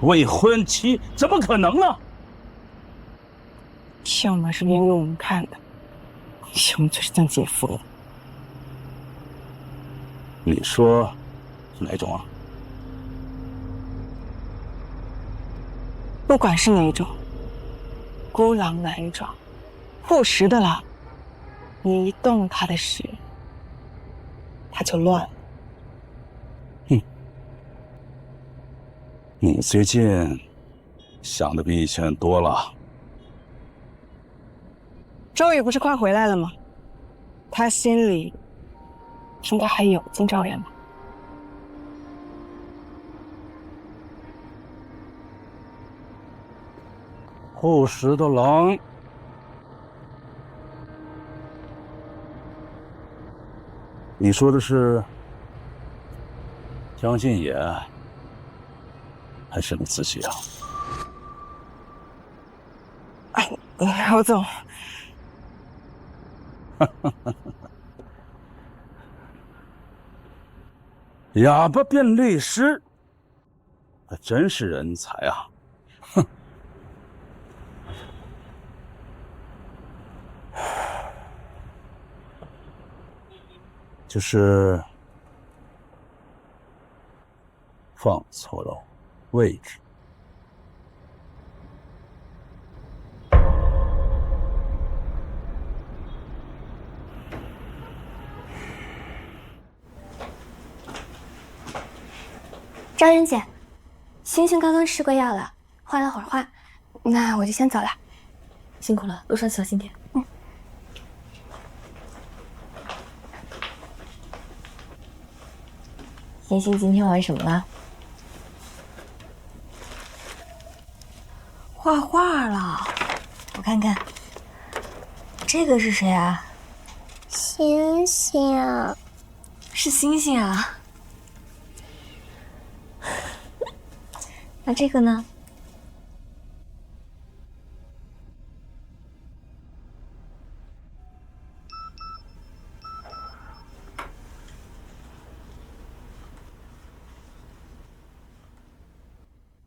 未婚妻怎么可能呢？秀呢是演给我们看的，秀们就是当姐夫了。你说哪种啊？不管是哪种，孤狼难抓，不时的狼，你一动他的时，他就乱了。你最近想的比以前多了。周宇不是快回来了吗？他心里应该还有金兆元吧？护食的狼，你说的是江晋野，还是你自己啊？哎，饶总，哑巴变律师，还真是人才啊！哼。就是放错了位置。张仁姐，星星刚刚吃过药了，画了会儿画，那我就先走了。辛苦了，路上小心点。星星今天玩什么了？画画了，我看看。这个是谁啊？星星，是星星啊。那这个呢？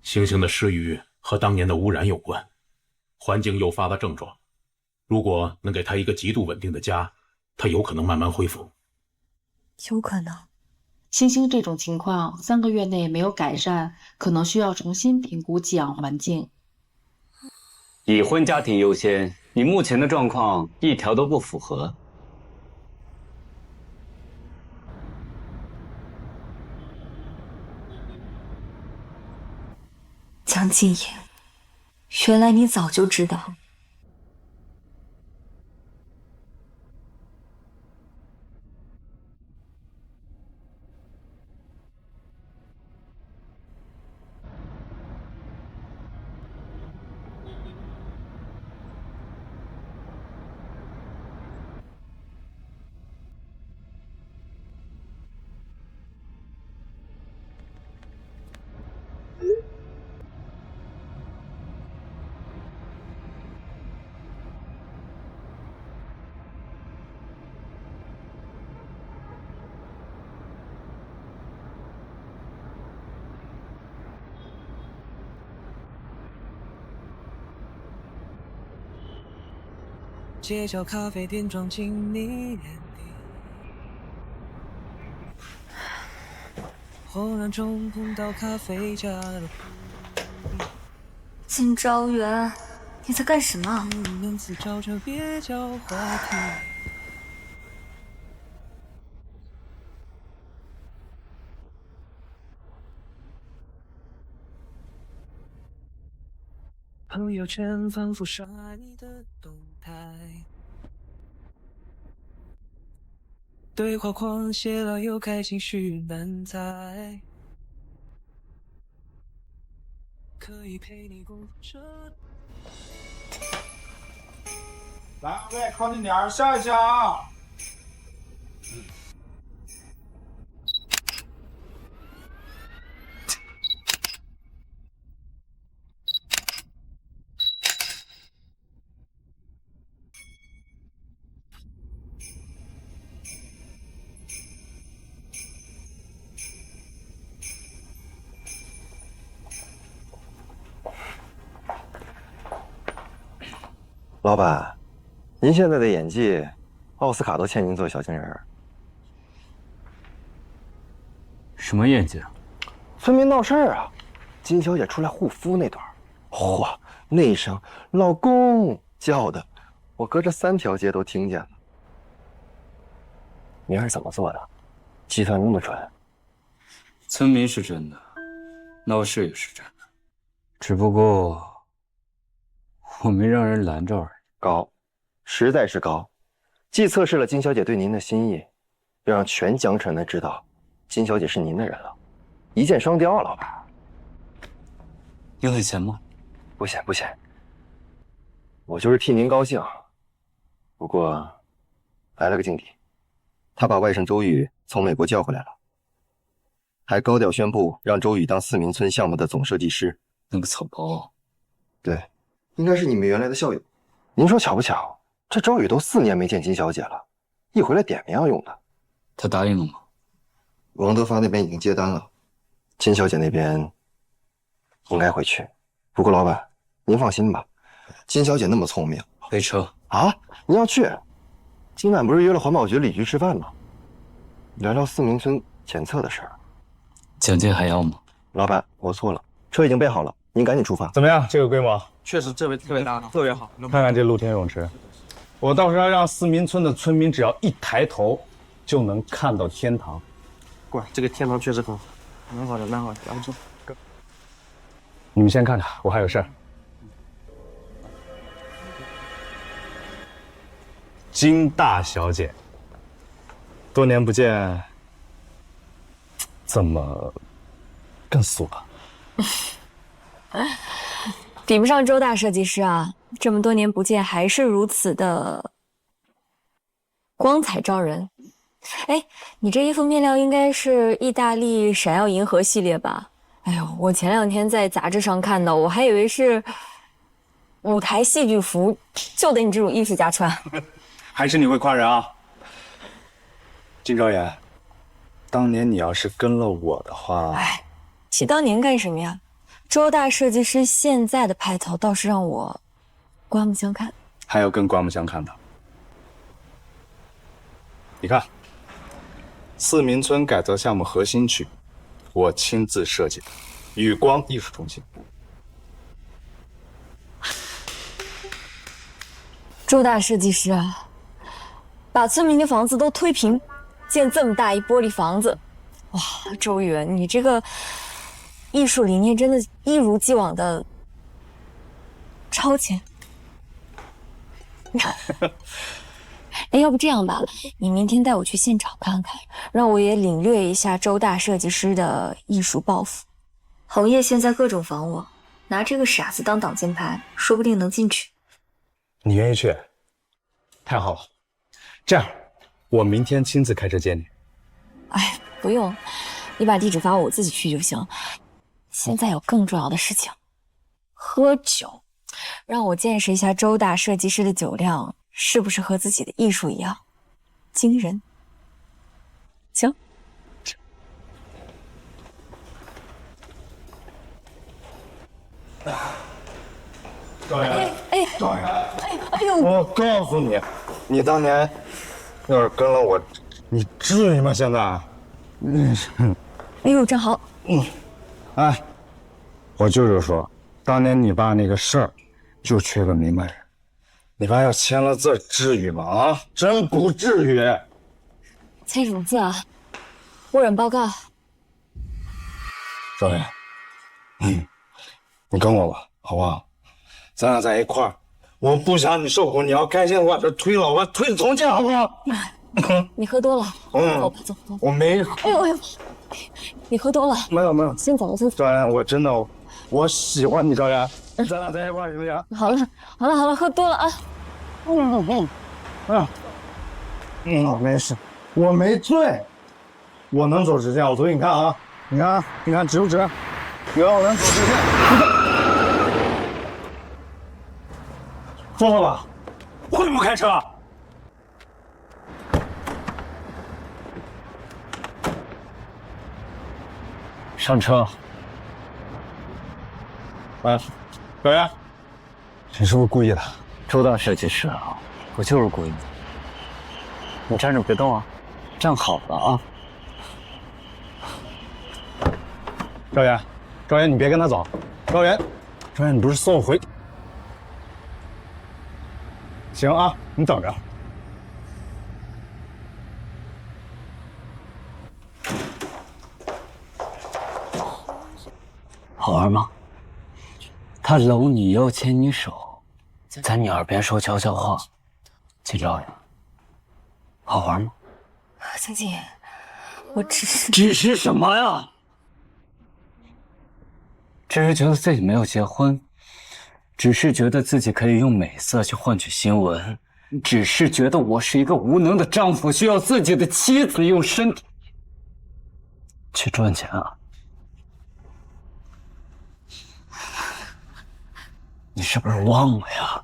星星的失语和当年的污染有关，环境诱发的症状。如果能给他一个极度稳定的家，他有可能慢慢恢复。有可能。星星这种情况3个月内没有改善，可能需要重新评估寄养环境。已婚家庭优先，你目前的状况一条都不符合。江晋野，原来你早就知道。街角咖啡店装进你眼底，恍然中碰到咖啡家的金昭元，你在干什么？能自找着别叫话题。朋友圈反复刷你的动态，对话框写了又开，情绪难猜。可以陪你共这。来，二位靠近点儿，下一下啊！老板，您现在的演技，奥斯卡都签您做小金人儿。什么演技啊？村民闹事儿啊，金小姐出来护肤那段，嚯，那一声“老公”叫的，我隔着3条街都听见了。您是怎么做的？计算那么准？村民是真的，闹事也是真的，只不过我没让人拦着而已。高，实在是高，既测试了金小姐对您的心意，又让全江城的知道金小姐是您的人了，一箭双雕啊，老板。要点钱吗？不嫌不嫌，我就是替您高兴。不过，来了个劲敌，他把外甥周宇从美国叫回来了，还高调宣布让周宇当四民村项目的总设计师。那个草包，对，应该是你们原来的校友。您说巧不巧？这周宇都4年没见金小姐了，一回来点名要用的。他答应了吗？王德发那边已经接单了，金小姐那边应该会去。不过老板，您放心吧，金小姐那么聪明。飞车啊，您要去？今晚不是约了环保局李局吃饭吗？聊聊四民村检测的事儿。奖金还要吗？老板，我错了，车已经备好了，您赶紧出发。怎么样？这个规模确实特别大，特别好。看看这露天泳池，我到时候让四民村的村民只要一抬头，就能看到天堂。过来，这个天堂确实很好，蛮好的，蛮好的。然后就，你们先看看，我还有事儿。金大小姐，多年不见，怎么更素了？比不上周大设计师啊！这么多年不见，还是如此的光彩照人。哎，你这衣服面料应该是意大利闪耀银河系列吧？哎呦，我前2天在杂志上看到，我还以为是舞台戏剧服，就得你这种艺术家穿。还是你会夸人啊，金昭妍。当年你要是跟了我的话，哎，提当年干什么呀？周大设计师现在的派头倒是让我刮目相看。还有更刮目相看的。你看，四民村改造项目核心区，我亲自设计的宇光艺术中心。周大设计师啊，把村民的房子都推平，建这么大一玻璃房子，哇，周宇，你这个艺术理念真的一如既往的超前。哎，要不这样吧，你明天带我去现场看看，让我也领略一下周大设计师的艺术抱负。红叶现在各种防我，拿这个傻子当挡箭牌，说不定能进去。你愿意去？太好了，这样，我明天亲自开车接你。哎，不用，你把地址发我，我自己去就行。现在有更重要的事情，喝酒，让我见识一下周大设计师的酒量是不是和自己的艺术一样惊人。行。赵岩，哎，导演，哎呦！我告诉你，你当年要是跟了我，你至于吗？现在，哎呦，正好。哎，我就是说，当年你爸那个事儿，就缺个明白人。你爸要签了字，至于吗？啊，真不至于。签什么字啊？误认报告。少爷，你跟我吧，好不好？咱俩在一块儿，我不想你受苦，你要开心，我这推了，我推从前，好不好？你喝多了，走吧，走。我没。哎呦，你喝多了。没有，先走。赵岩，我真的，我喜欢你，赵岩，咱俩在一块儿行不行？好了，喝多了啊。没事，我没醉，我能走直线，我推你看啊，你看直不直？有，我能走直线，疯了吧？会不会开车？上车。喂，小袁，你是不是故意的？周大设计师啊，我就是故意的。你站着别动啊，站好了啊。赵岩，你别跟他走。赵岩，你不是送我回？行啊，你等着。好玩吗？他搂你腰，牵你手，在你耳边说悄悄话，秦昭阳，好玩吗？江静，我只是什么呀？只是觉得自己没有结婚，只是觉得自己可以用美色去换取新闻，只是觉得我是一个无能的丈夫，需要自己的妻子用身体去赚钱啊！你是不是忘了呀？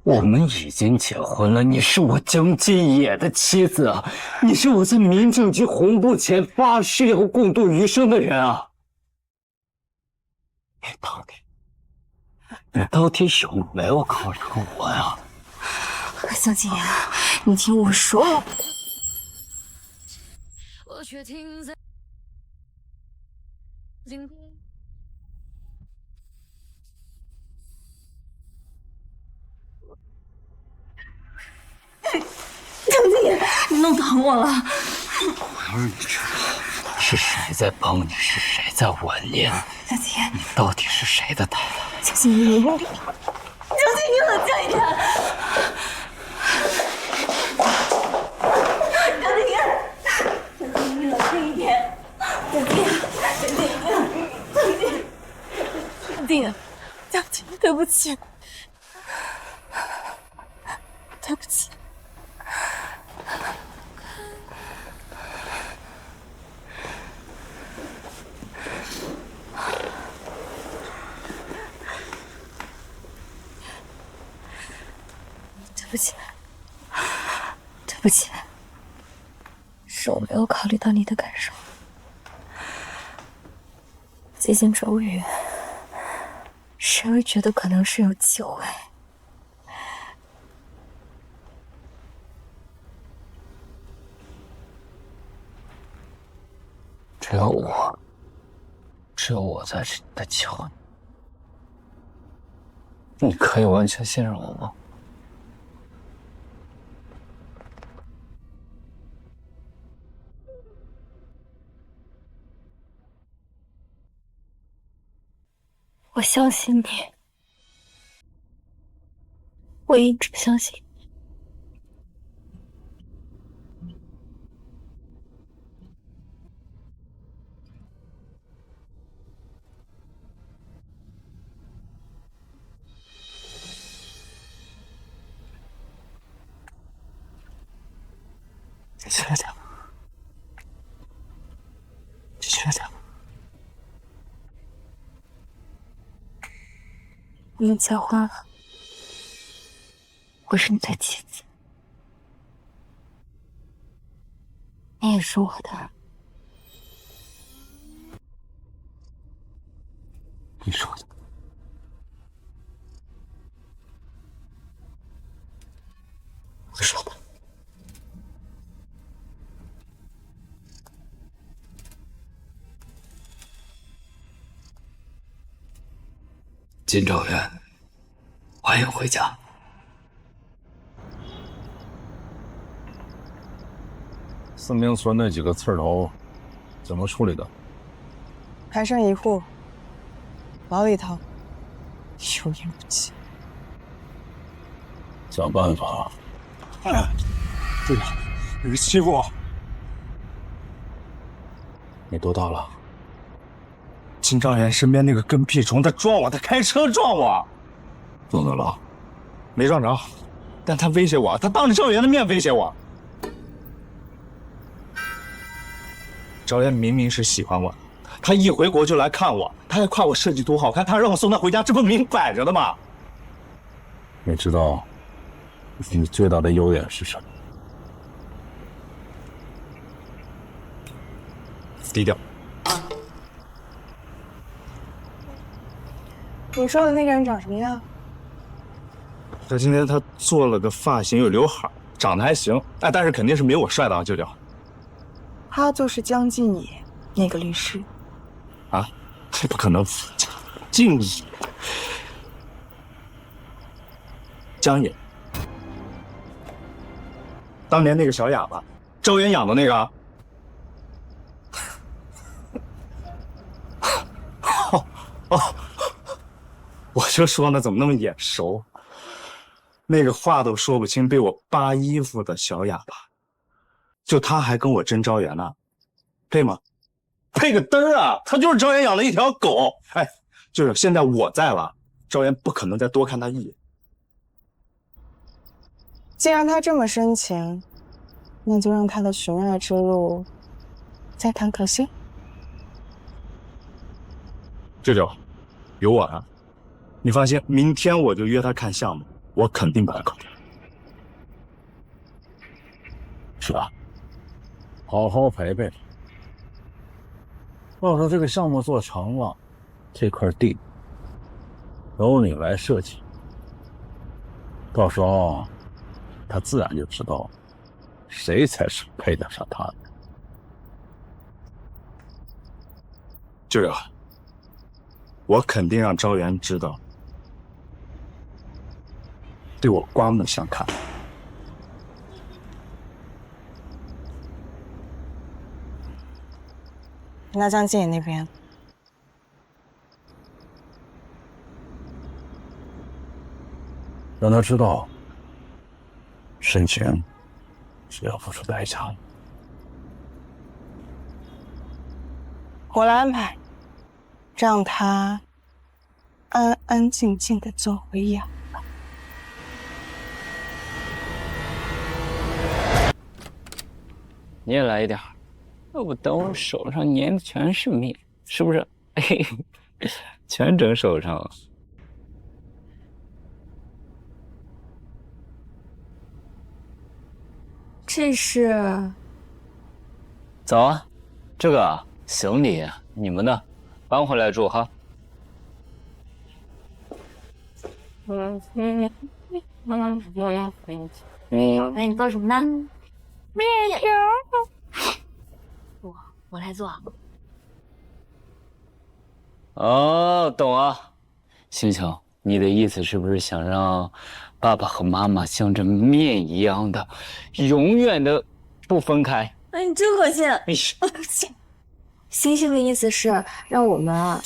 我们已经结婚了，你是我江继野的妻子啊，你是我在民政局红布前发誓要共度余生的人啊！你到底有没有考虑过我呀？江继野，你听我说。我却停在江继野，你弄疼我了。我要让你知道是谁在帮你，是谁在吻你。江继野，你到底是谁的太太？江继野，你用力。江继野，你冷静一点。江继野，你冷静一点。江继野，对不起。对不起。对不起，是我没有考虑到你的感受。几经周瑜，谁会觉得可能是有机会？只有我才是你的机会。你可以完全信任我吗？我相信你，我一直相信你。你确定？你确定？我们结婚了，我是你的妻子，你也是我的。你说的，金兆元，欢迎回家。四明村那几个刺头怎么处理的？还剩一户，牢里头有名无迹。想办法。队长，有人欺负我。你多大了？金兆元身边那个跟屁虫，他撞我，他开车撞我。撞到了？没撞着，但他威胁我，他当着赵元的面威胁我。赵元明明是喜欢我，他一回国就来看我，他还夸我设计图好看，他让我送他回家，这不明摆着的吗？你知道你最大的优点是什么？低调。你说的那个人长什么样？今天他做了个发型，有刘海，长得还行，哎，但是肯定是没我帅的啊，舅舅。他就是江靖野那个律师。啊，这不可能！靖野，江野，当年那个小哑巴，周元养的那个。哦，我就说呢，怎么那么眼熟？那个话都说不清，被我扒衣服的小哑巴，就他还跟我争招元呢，配吗？配个嘚儿啊！他就是招元养了一条狗。哎，就是现在我在了，招元不可能再多看他一眼。既然他这么深情，那就让他的寻爱之路再谈可惜。舅舅，有我啊！你放心，明天我就约他看项目，我肯定把他搞定。是吧？好好陪陪他。到时候这个项目做成了，这块地由你来设计，到时候他自然就知道谁才是配得上他的。舅舅，我肯定让招元知道，对我刮目相看。那江靖野那边，让他知道，深情是要付出代价的。我来安排，让他安安静静的做回哑巴。你也来一点，要不等我手上粘的全是面，是不是？全整手上了。这是？走啊，这个行李你们的，搬回来住哈。你做什么呢？面条。我来做。哦，懂啊。星星，你的意思是不是想让爸爸和妈妈像这面一样的，永远的不分开？哎，你真恶心！星星的意思是让我们啊。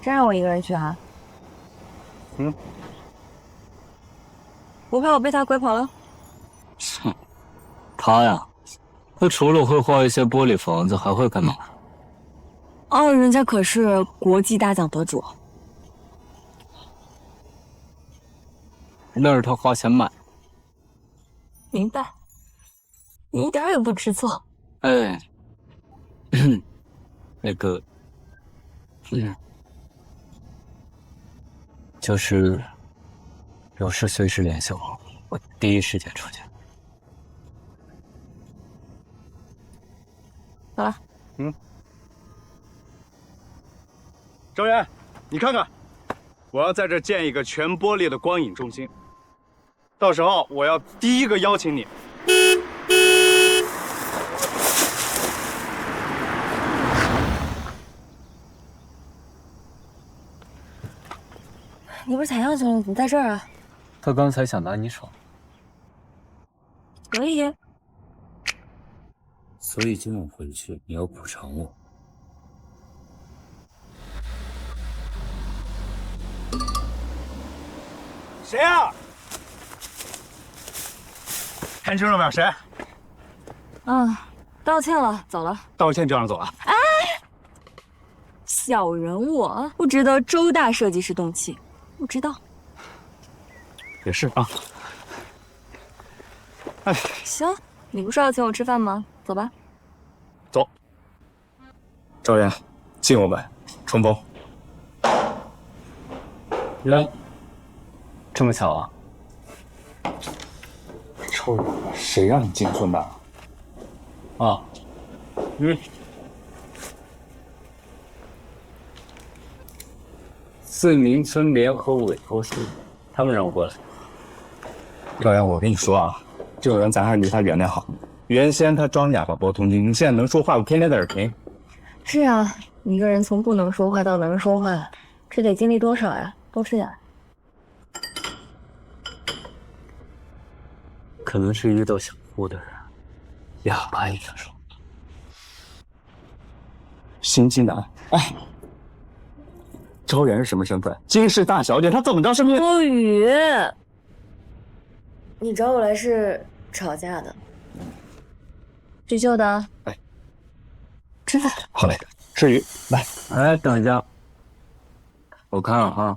真让我一个人去啊？嗯。不怕我被他拐跑了？哼，他呀，他除了会画一些玻璃房子，还会干嘛？哦，人家可是国际大奖得主。那是他花钱买。明白，你一点也不吃醋。哎，那个，就是有事随时联系我，我第一时间出去。走了。周岩，你看看，我要在这建一个全玻璃的光影中心，到时候我要第一个邀请你。你不是采样去了，怎么在这儿啊？他刚才想拿你手，可以。所以今晚回去你要补偿我。谁呀？看清楚没有？谁？道歉了，走了。道歉就让走了？哎，小人我不值得周大设计师动气，不知道。也是啊。哎，行，你不是要请我吃饭吗？走吧。走。周岩，敬我们，重逢。来，这么巧啊？臭人，谁让你进村的？啊，四民村联合委托书，他们让我过来。赵岩，我跟你说啊，这个人咱还是离他远点好。原先他装哑巴包通经，现在能说话，我天天在这听。是啊，一个人从不能说话到能说话，这得经历多少呀？多吃点。可能是遇到想哭的人，哑巴也想说。心机男，哎，周岩是什么身份？金氏大小姐，她怎么着是命？多余。你找我来是吵架的，叙旧的。哎，吃饭。好嘞，吃鱼来。哎，等一下，我看了啊，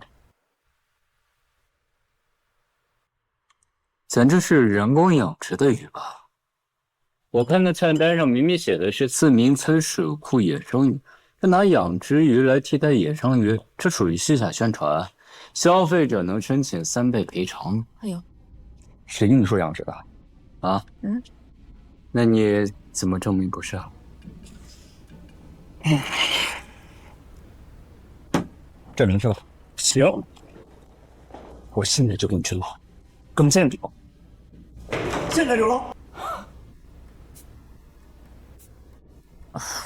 咱这是人工养殖的鱼吧？我看那菜单上明明写的是四民村水库野生鱼，这拿养殖鱼来替代野生鱼，这属于虚假宣传，消费者能申请3倍赔偿。哎呦，谁跟你说养殖的？啊？那你怎么证明不是啊？证明是吧？行，我现在就给你去捞，跟现在走，现在就捞。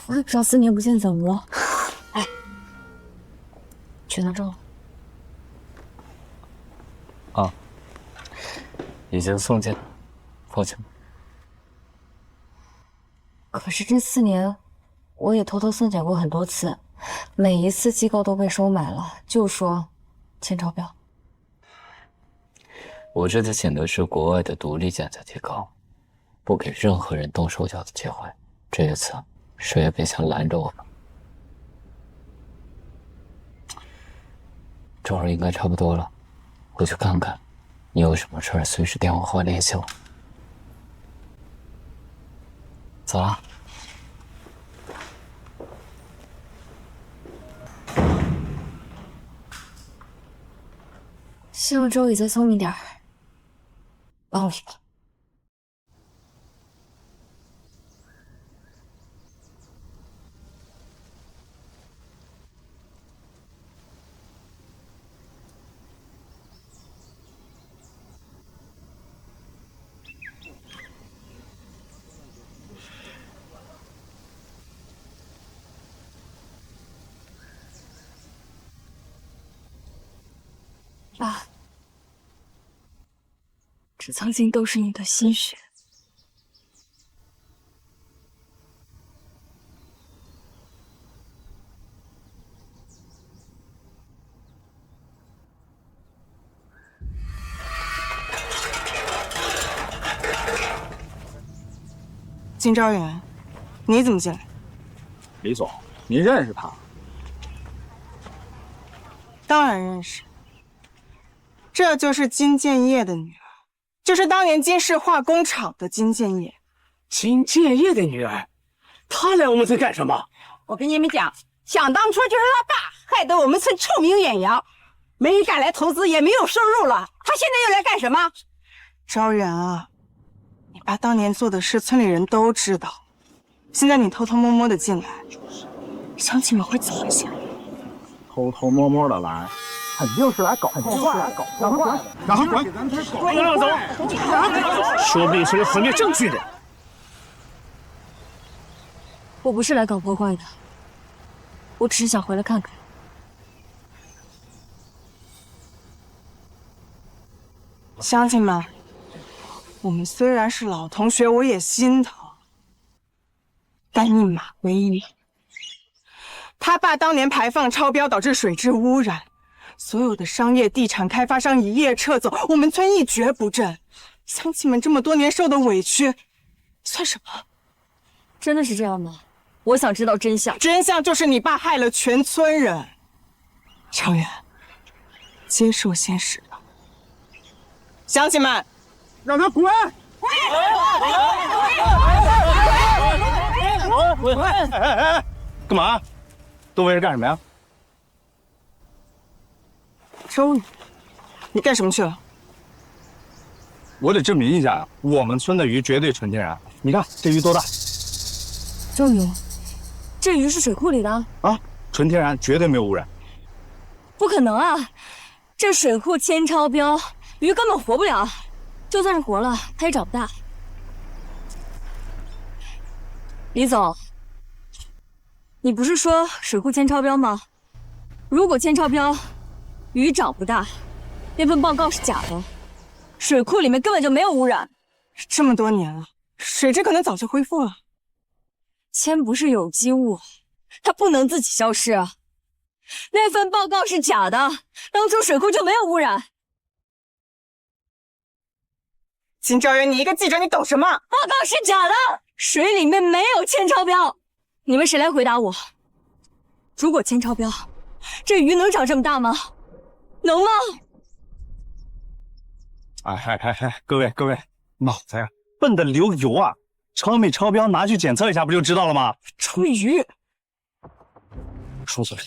我也不知道4年不见怎么了。哎，去拿证了。啊，已经送进，放心。可是这4年，我也偷偷送检过很多次，每一次机构都被收买了，就说欠钞票。我这次请的是国外的独立检测机构，不给任何人动手脚的机会。这一次，谁也别想拦着我们。这会儿应该差不多了，回去看看。你有什么事儿，随时电话或联系我。走了。希望周宇再聪明点儿，帮我一把。爸，这曾经都是你的心血。金昭元，你怎么进来？李总，您认识他？当然认识。这就是金建业的女儿，就是当年金氏化工厂的金建业。金建业的女儿，她来我们村干什么？我跟你们讲，想当初就是他爸害得我们村臭名远扬，没人敢来投资，也没有收入了。他现在又来干什么？昭远啊，你爸当年做的事，村里人都知道。现在你偷偷摸摸的进来，乡亲们会怎么想？偷偷摸摸的来，肯定是来搞破坏，让他滚，让他滚，让他走，说不定是来毁灭证据的。我不是来搞破坏的，我只是想回来看看。乡亲们，我们虽然是老同学，我也心疼。但一码归一码，他爸当年排放超标导致水质污染，所有的商业地产开发商一夜撤走，我们村一蹶不振。乡亲们这么多年受的委屈，算什么？真的是这样吗？我想知道真相。真相就是你爸害了全村人。超远，接受现实吧。乡亲们，让他滚！滚！哎，干嘛？都围着干什么呀？周宇，你干什么去了？我得证明一下啊，我们村的鱼绝对纯天然。你看这鱼多大？周宇，这鱼是水库里的啊，纯天然，绝对没有污染。不可能啊！这水库铅超标，鱼根本活不了。就算是活了，它也长不大。李总，你不是说水库铅超标吗？如果铅超标，鱼长不大，那份报告是假的，水库里面根本就没有污染。这么多年了，水质可能早就恢复了。铅不是有机物，它不能自己消失啊。那份报告是假的，当初水库就没有污染。金昭元，你一个记者，你懂什么？报告是假的，水里面没有铅超标。你们谁来回答我？如果铅超标，这鱼能长这么大吗？能吗？各位，脑子呀笨得流油啊！超没超标，拿去检测一下不就知道了吗？吹鱼，说错了，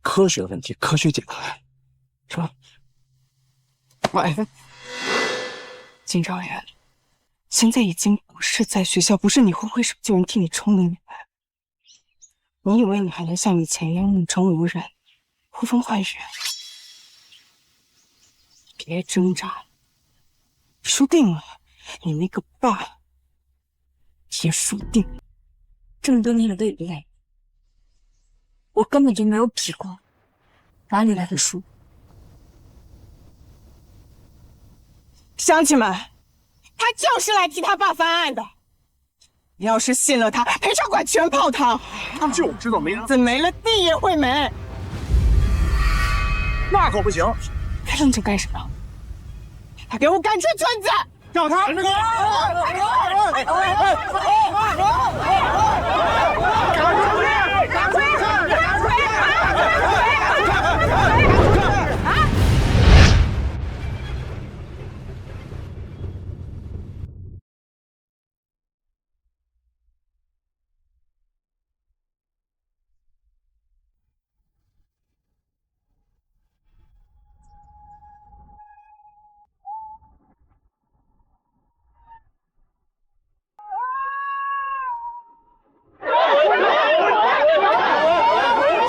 科学的问题，科学解答，是吧？喂，金昭元，现在已经不是在学校，不是你会挥手就能替你冲的年代。你以为你还能像以前一样目中无人，呼风唤雨？别挣扎了，输定了，你那个爸也输定了。这么多年的累不累？我根本就没有比过，哪里来的输？乡亲们，他就是来替他爸翻案的。你要是信了他，赔偿款全泡汤。他就知道没子没了，地也会没。那可不行！还愣着干什么？他给我赶出村子！让他！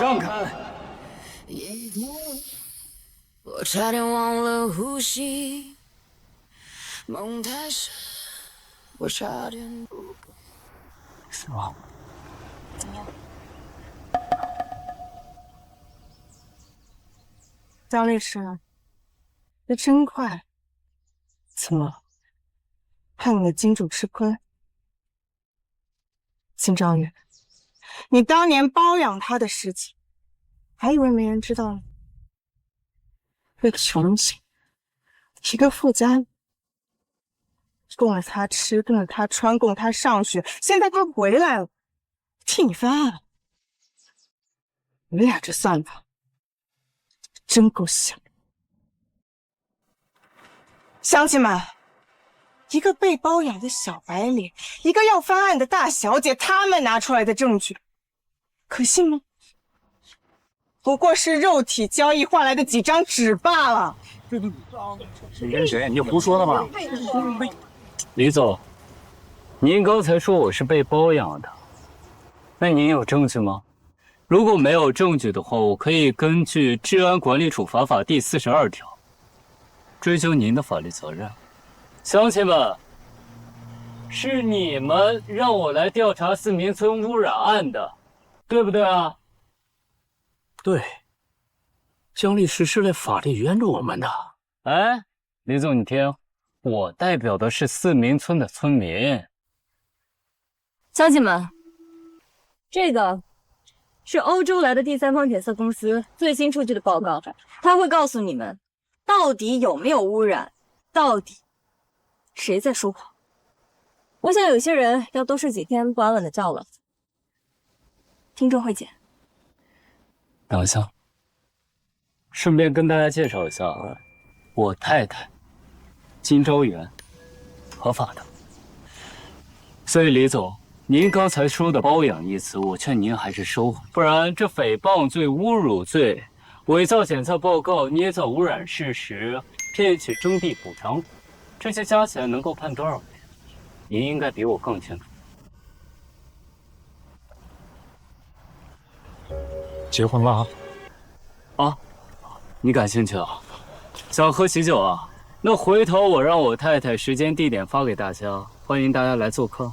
让开！我差点忘了呼吸，梦太深，我差点不。是吗？怎么样？张律师，这真快。怎么？害我的金主吃亏？金昭元，你当年包养他的事情，还以为没人知道呢。为了穷钱，一个富家女，供了他吃，供了他穿，供他上学，现在他回来了，替你翻案了。你俩这算法真够香。乡亲们，一个被包养的小白脸，一个要翻案的大小姐，他们拿出来的证据，可信吗？不过是肉体交易换来的几张纸罢了。谁跟谁？你就胡说了吧？李总，您刚才说我是被包养的，那您有证据吗？如果没有证据的话，我可以根据《治安管理处罚法》第42条追究您的法律责任。乡亲们，是你们让我来调查四民村污染案的，对不对啊？对，江律师是来法律援助我们的。哎，李总，你听，我代表的是四民村的村民。乡亲们，这个是欧洲来的第三方检测公司最新出具的报告，它会告诉你们到底有没有污染，到底谁在说谎。我想有些人要多睡几天不安稳的觉了。听证会见。等一下，顺便跟大家介绍一下，我太太金昭媛，合法的。所以李总，您刚才说的包养一词，我劝您还是收回，不然这诽谤罪、侮辱罪、伪造检测报告、捏造污染事实、骗取征地补偿，这些加起来能够判多少年？您应该比我更清楚。结婚了啊？啊，你感兴趣啊？想喝喜酒啊？那回头我让我太太时间地点发给大家，欢迎大家来做客。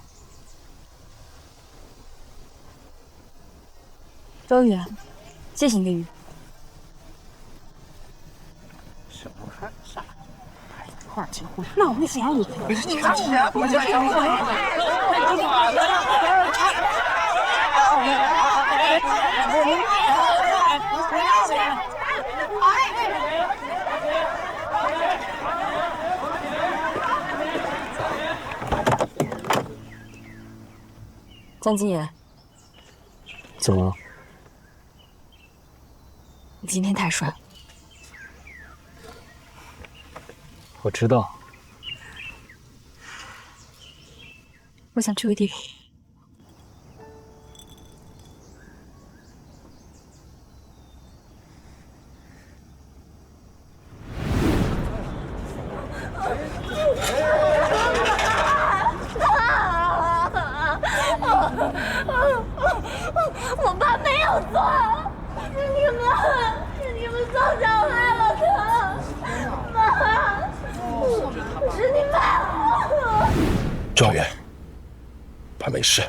周宇，谢谢你的鱼。什么看啥？一块结婚？那我们想你。江金爷，怎么了？你今天太帅了。我知道。我想去个地方。我爸没有错，是你们造成害了他，妈，是你们。状元，爸没事，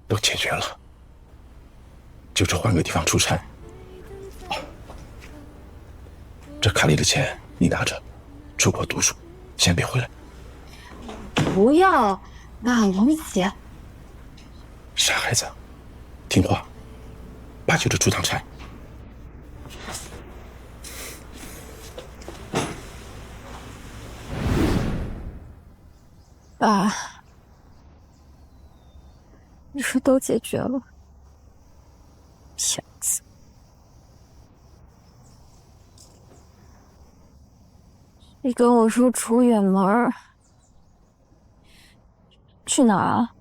都解决了，就是换个地方出差。这卡里的钱你拿着，出国读书，先别回来。不要，爸，我们一起。傻孩子，听话，爸就是出趟差。爸，你说都解决了，骗子！你跟我说出远门，去哪儿啊？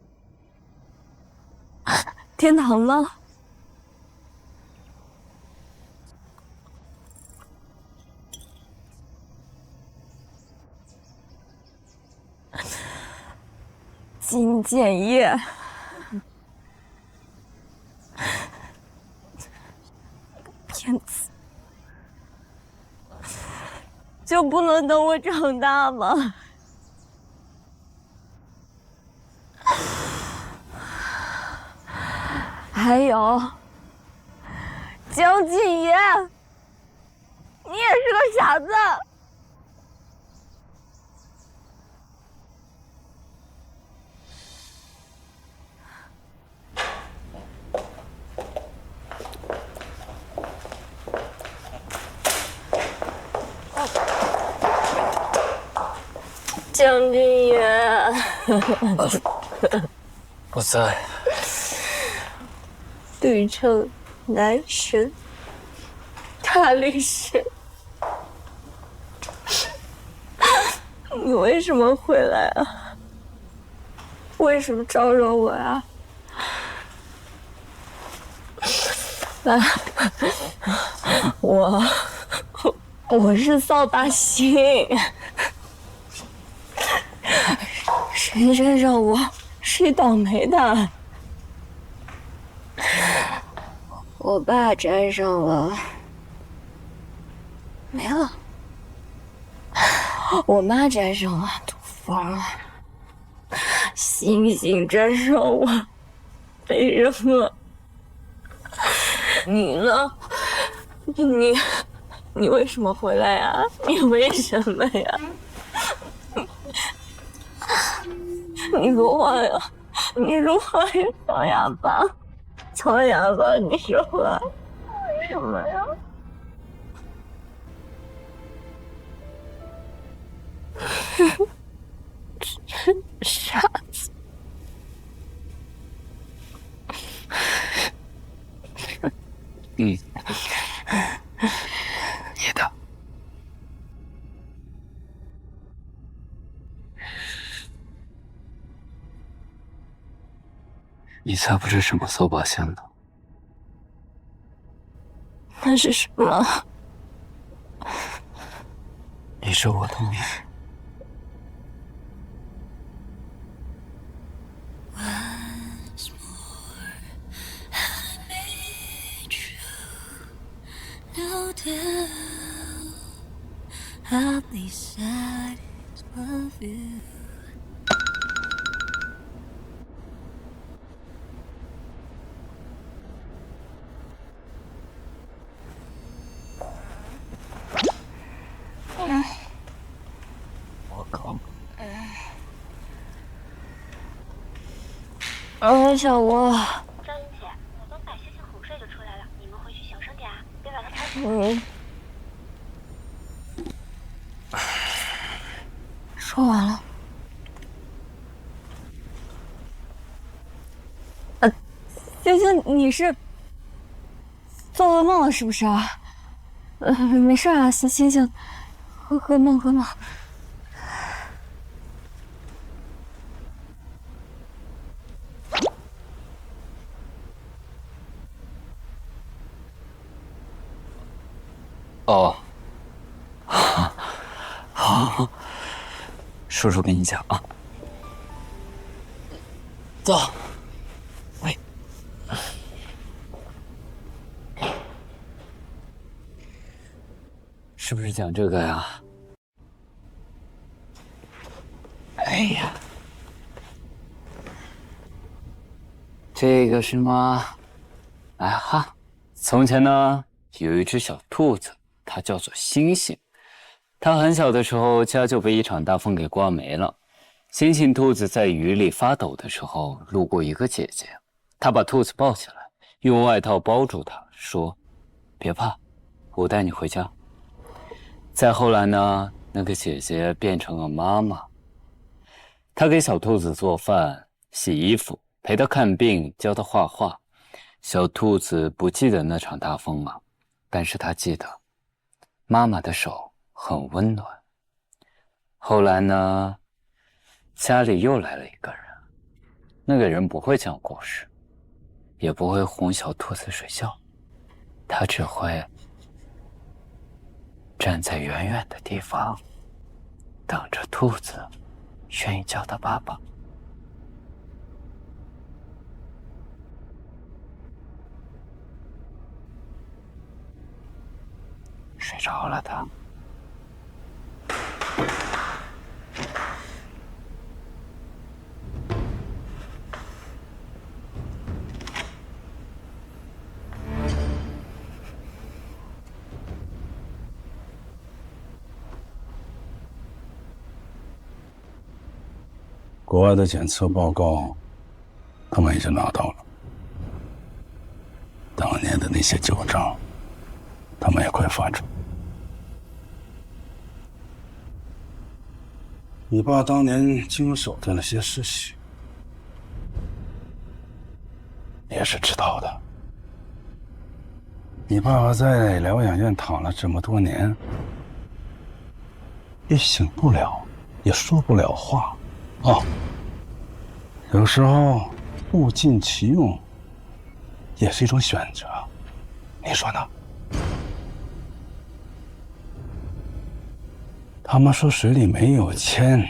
天堂吗？金建业，骗子，就不能等我长大吗？还有，江晋爷，你也是个傻子。将军爷，我在。对称男神，大律师，你为什么回来啊？为什么招惹我呀？来，我是扫把星，谁沾上我，谁倒霉的。我爸沾上了，没了。我妈沾上了，毒发了。星星沾上我，被扔了。你呢？你为什么回来呀？你为什么呀？你说话呀！你说话呀，小哑巴，小哑巴，你说话，为什么呀？傻子。你的。你才不是什么扫把星呢。那是什么？你是我的命。No doubt, I'll be satisfied with you. 我靠！小吴。赵英姐，我都把星星哄睡就出来了，你们回去小声点啊，别把他吵醒。说完了。星星，你是做噩梦了是不是啊？没事啊，星星，噩梦。哦，好，叔叔跟你讲啊。走。喂。是不是讲这个呀？哎呀，这个是吗？哎哈，从前呢，有一只小兔子。它叫做星星，它很小的时候家就被一场大风给刮没了。星星兔子在雨里发抖的时候，路过一个姐姐，她把兔子抱起来，用外套包住它，说：“别怕，我带你回家。”再后来呢，那个姐姐变成了妈妈，她给小兔子做饭、洗衣服，陪它看病，教它画画。小兔子不记得那场大风了，但是它记得。妈妈的手很温暖。后来呢，家里又来了一个人，那个人不会讲故事，也不会哄小兔子睡觉，他只会站在远远的地方，等着兔子愿意叫他爸爸。睡着了他。国外的检测报告，他们已经拿到了。当年的那些旧账，他们也快发出。你爸当年经手的那些事情，你也是知道的。你爸爸在疗养院躺了这么多年，也醒不了。也说不了话啊。有时候物尽其用也是一种选择，你说呢？他们说水里没有铅，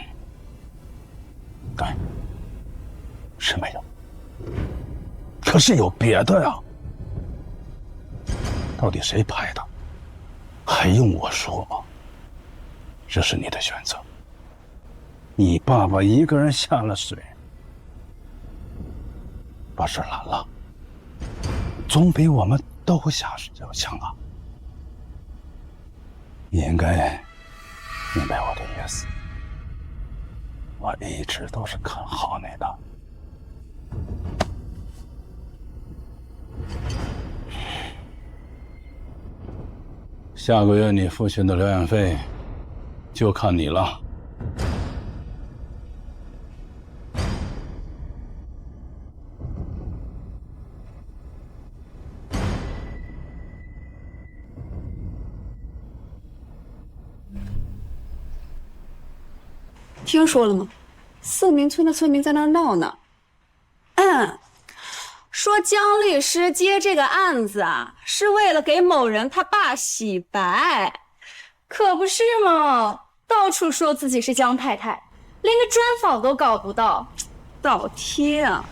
对，是没有，可是有别的呀。到底谁拍的？还用我说吗？这是你的选择。你爸爸一个人下了水，把事揽了，总比我们都下水要强啊！你应该明白我的意思。我一直都是看好你的。下个月你父亲的疗养费就看你了。听说了吗？四明村的村民在那儿闹呢。说姜律师接这个案子啊，是为了给某人他爸洗白，可不是吗？到处说自己是姜太太，连个专访都搞不到，倒贴啊！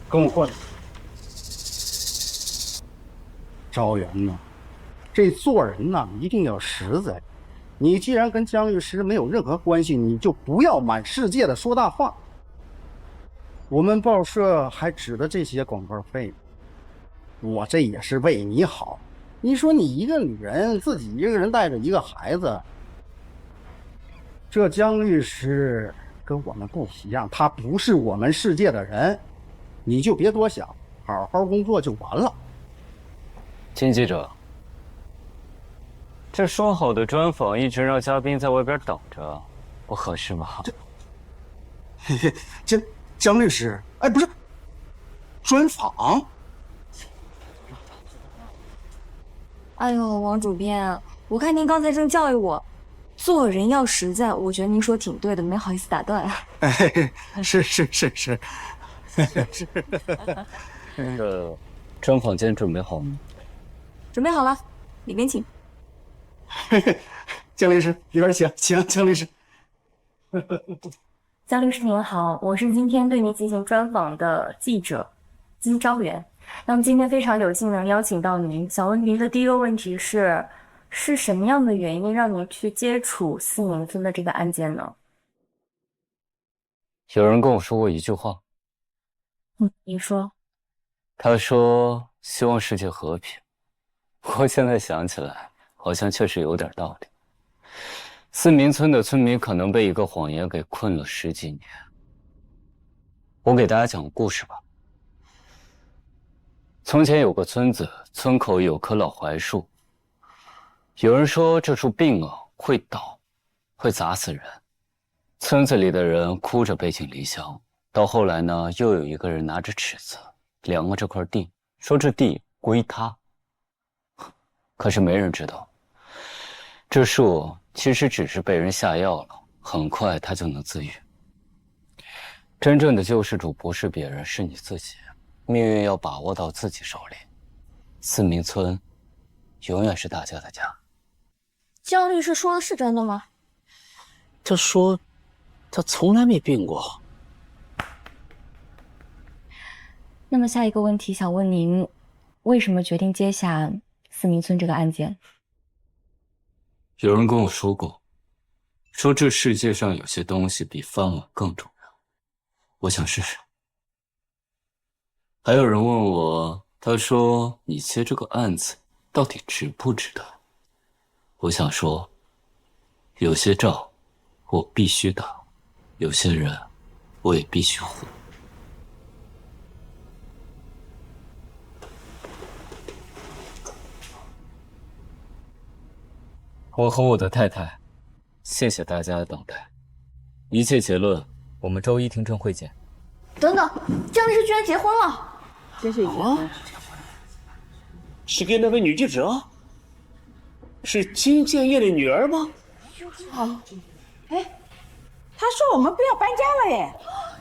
跟我过来。赵元呐，这做人呐一定要实在。你既然跟姜律师没有任何关系，你就不要满世界的说大话。我们报社还指的这些广告费，我这也是为你好。你说你一个女人，自己一个人带着一个孩子，这姜律师跟我们不一样，他不是我们世界的人，你就别多想，好好工作就完了。金记者，这说好的专访一直让嘉宾在外边等着，不合适吗？姜律师，哎，不是，专访。哎呦，王主编，我看您刚才正教育我，做人要实在，我觉得您说挺对的，没好意思打断。哎，是。这专访间准备好吗？准备好了，里面请。姜律师，里边请，姜律师。姜律师您好，我是今天对您进行专访的记者金昭元。那么今天非常有幸能邀请到您，想问您的第一个问题是什么样的原因让您去接触四明村的这个案件呢？有人跟我说过一句话。您说。他说希望世界和平。我现在想起来，好像确实有点道理。四明村的村民可能被一个谎言给困了10几年。我给大家讲个故事吧。从前有个村子，村口有棵老槐树。有人说这树病了，会倒，会砸死人。村子里的人哭着背井离乡。到后来呢，又有一个人拿着尺子量了这块地，说这地归他。可是没人知道，这树其实只是被人下药了，很快它就能自愈。真正的救世主不是别人，是你自己。命运要把握到自己手里。四明村永远是大家的家。姜律师说的是真的吗？他说他从来没病过。那么下一个问题想问您，为什么决定接下四明村这个案件？有人跟我说过，说这世界上有些东西比饭碗更重要，我想试试。还有人问我，他说你接这个案子到底值不值得？我想说，有些仗我必须打，有些人我也必须护。我和我的太太，谢谢大家的等待。一切结论，我们周一庭城会见。等等，姜律师居然结婚了！是跟那位女记者？是金建业的女儿吗？啊，哎，他说我们不要搬家了耶！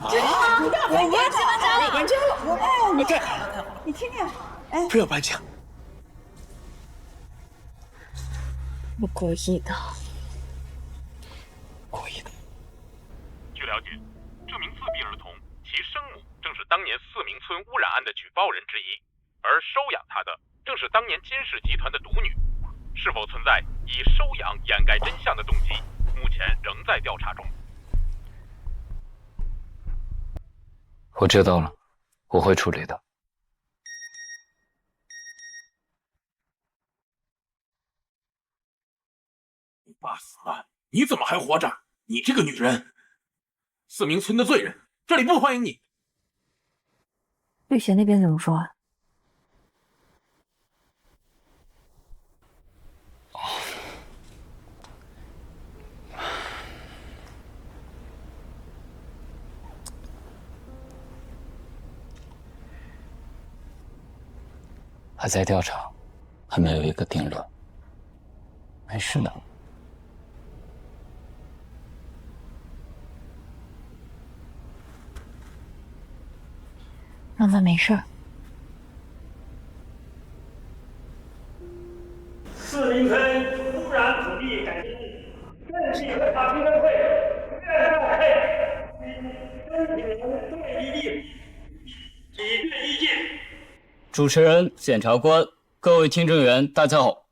啊，不要搬家了，不要搬家了！哎，对，你听听，哎，不要搬家。我故意的，故意的。据了解，这名自闭儿童，其生母正是当年四明村污染案的举报人之一，而收养他的正是当年金氏集团的独女。是否存在以收养掩盖真相的动机，目前仍在调查中。我知道了，我会处理的。你爸死了，你怎么还活着？你这个女人！四明村的罪人，这里不欢迎你。律协那边怎么说啊？还在调查，还没有一个定论。没事的。让他没事儿。四明村污染土地改建正式核查评审会院长开申请人对异议理对意见。主持人、检察官、各位听证员，大家好。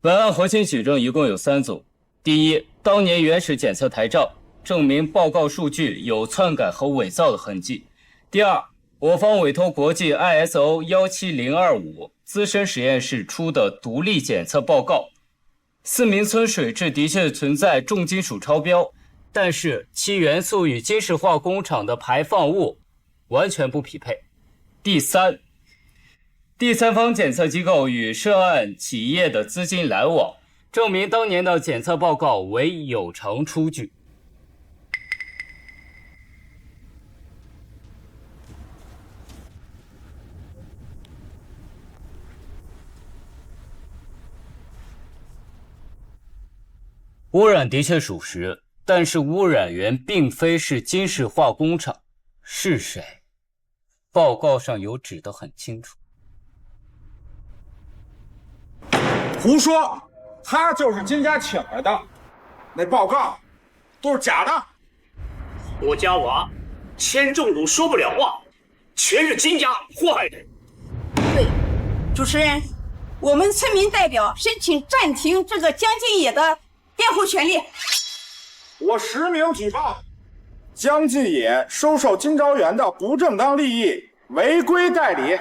本案核心举证一共有3组：第一，当年原始检测台账证明报告数据有篡改和伪造的痕迹；第二，我方委托国际 ISO 17025资深实验室出的独立检测报告，四明村水质的确存在重金属超标，但是其元素与金石化工厂的排放物完全不匹配。第三，第三方检测机构与涉案企业的资金来往，证明当年的检测报告为有偿出具。污染的确属实，但是污染源并非是金石化工厂，是谁？报告上有指得很清楚。胡说！他就是金家请来的，那报告都是假的。我家娃签中毒说不了话，全是金家祸害的。对，主持人，我们村民代表申请暂停这个江进野的辩护权利。我实名举报，江进野收受金昭元的不正当利益，违规代理。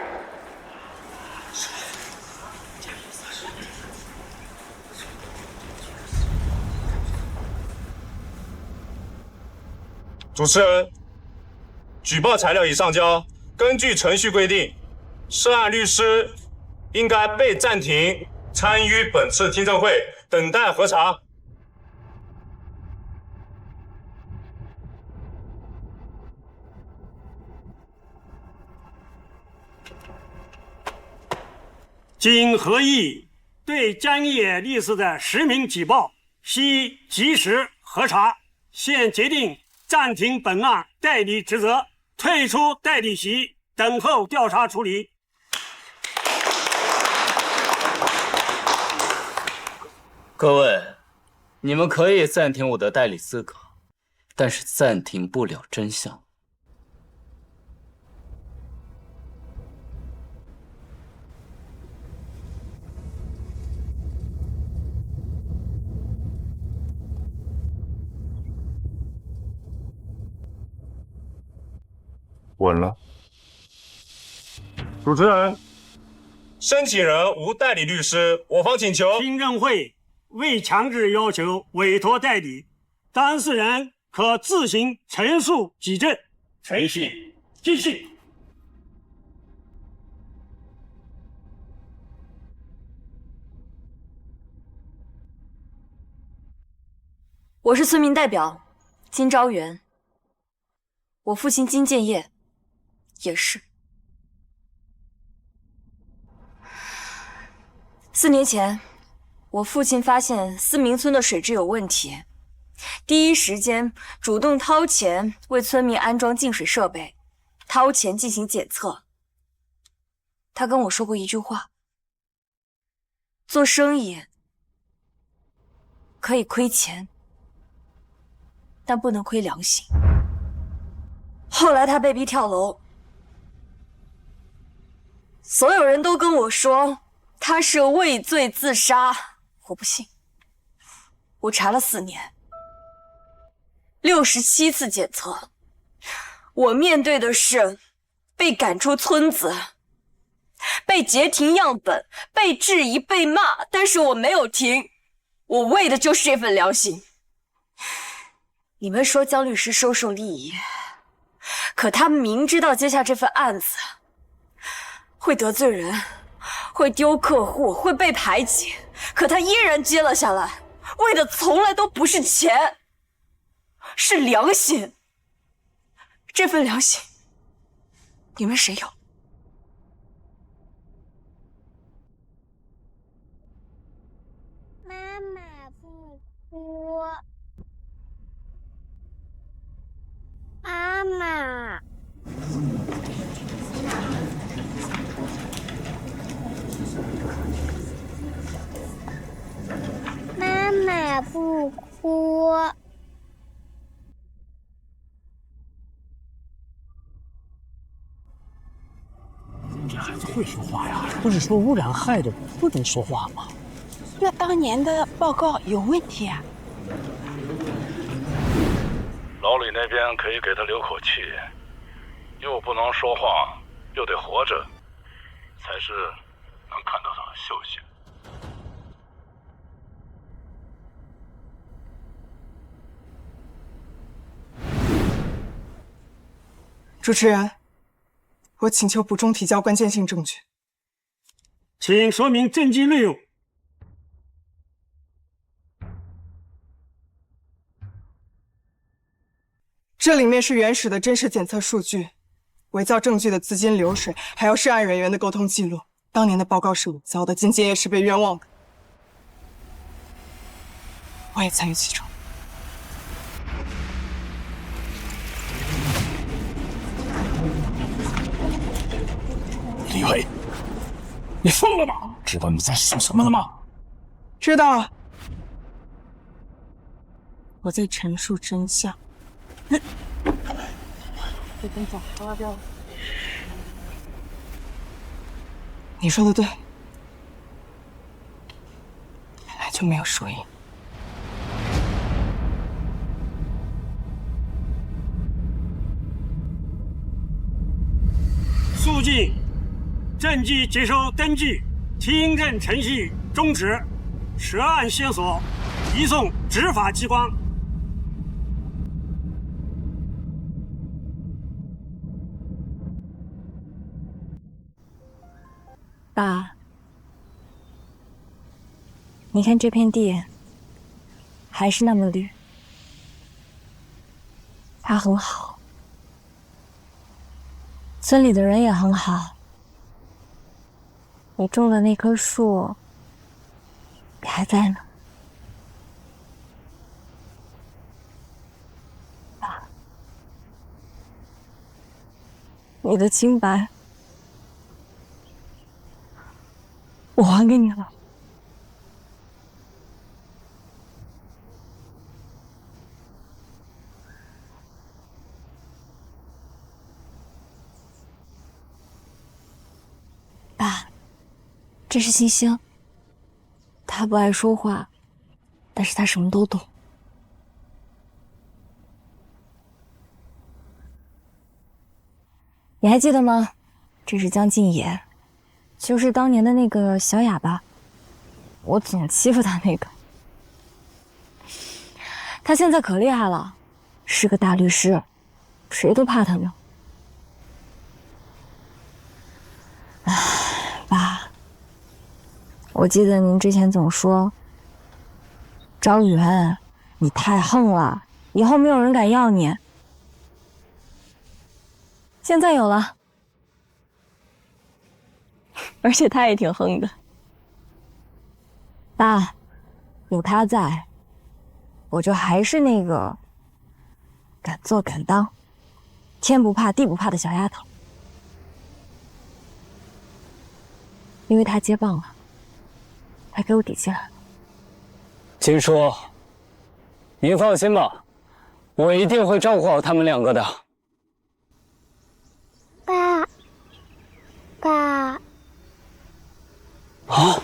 主持人，举报材料已上交。根据程序规定，涉案律师应该被暂停参与本次听证会，等待核查。经合议对江野律师的实名举报需及时核查，现决定暂停本案代理职责，退出代理席，等候调查处理。各位，你们可以暂停我的代理资格，但是暂停不了真相。稳了。主持人，申请人无代理律师，我方请求听证会未强制要求委托代理，当事人可自行陈述举证。程序继续。我是村民代表金昭元，我父亲金建业也是。4年前，我父亲发现思明村的水质有问题，第一时间主动掏钱为村民安装净水设备，掏钱进行检测。他跟我说过一句话：做生意可以亏钱，但不能亏良心。后来他被逼跳楼，所有人都跟我说他是畏罪自杀，我不信。我查了4年，67次检测，我面对的是被赶出村子，被截停样本，被质疑，被骂，但是我没有停，我为的就是这份良心。你们说姜律师收受利益，可他明知道接下这份案子会得罪人，会丢客户，会被排挤，可他依然接了下来，为的从来都不是钱，是良心。这份良心，你们谁有？妈妈不哭。妈妈。妈妈不哭。这孩子会说话呀？不是说污染害的不能说话吗？那当年的报告有问题啊。老李那边可以给他留口气，又不能说话，又得活着，才是能看到他的秀息。主持人，我请求补充提交关键性证据。请说明证据内容。这里面是原始的真实检测数据，伪造证据的资金流水，还有涉案人员的沟通记录。当年的报告是伪造的，金杰也是被冤枉的，我也参与其中。李伟，你疯了吗？知道你在说什么了吗？知道了。我在陈述真相。这根脚花掉了。你说的对，本来就没有输赢。肃静，证据接收登记，听证程序终止，涉案线索移送执法机关。爸，你看这片地还是那么绿，它很好，村里的人也很好。你种的那棵树也还在呢。爸，你的清白我还给你了。爸，这是欣欣，他不爱说话，但是他什么都懂。你还记得吗？这是江静野。就是当年的那个小哑巴，我总欺负他那个。他现在可厉害了，是个大律师，谁都怕他呢。唉，爸，我记得您之前总说，张元，你太横了，以后没有人敢要你。现在有了。而且他也挺横的。爸，有他在，我就还是那个敢做敢当、天不怕地不怕的小丫头。因为他接棒了，他给我底气了。金叔，您放心吧，我一定会照顾好他们两个的。爸，爸。啊！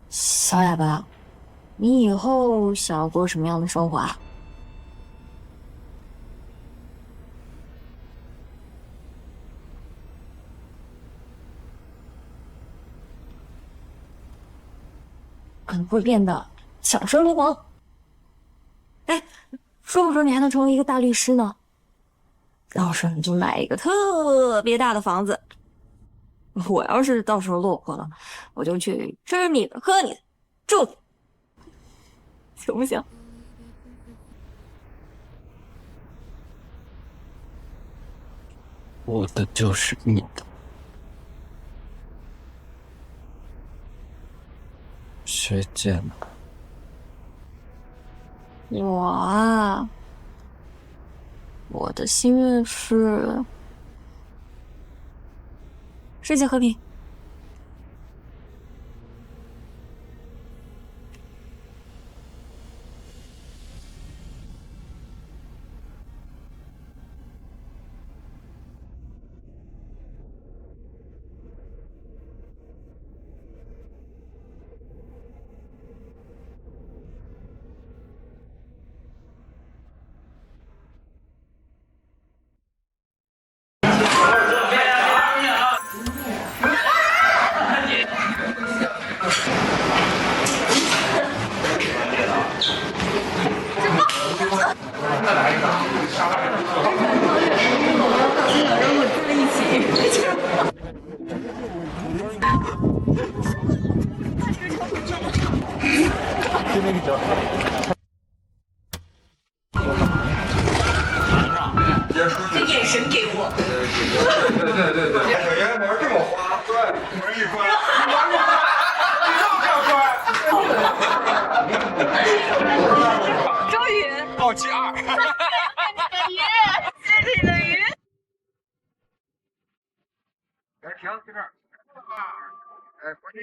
小哑巴，你以后想要过什么样的生活啊？可能会变得小生流氓。哎，说不准你还能成为一个大律师呢。到时候你就买一个特别大的房子。我要是到时候落魄了，我就去吃你的、喝你的、住你的，行不行？我的就是你的。学姐呢？我啊，我的心愿是世界和平。这眼神给我。对，原来门这么花，对，门一关，你这么终于暴击2。鱼，谢谢你的鱼。来，停，在这儿。哎，关机。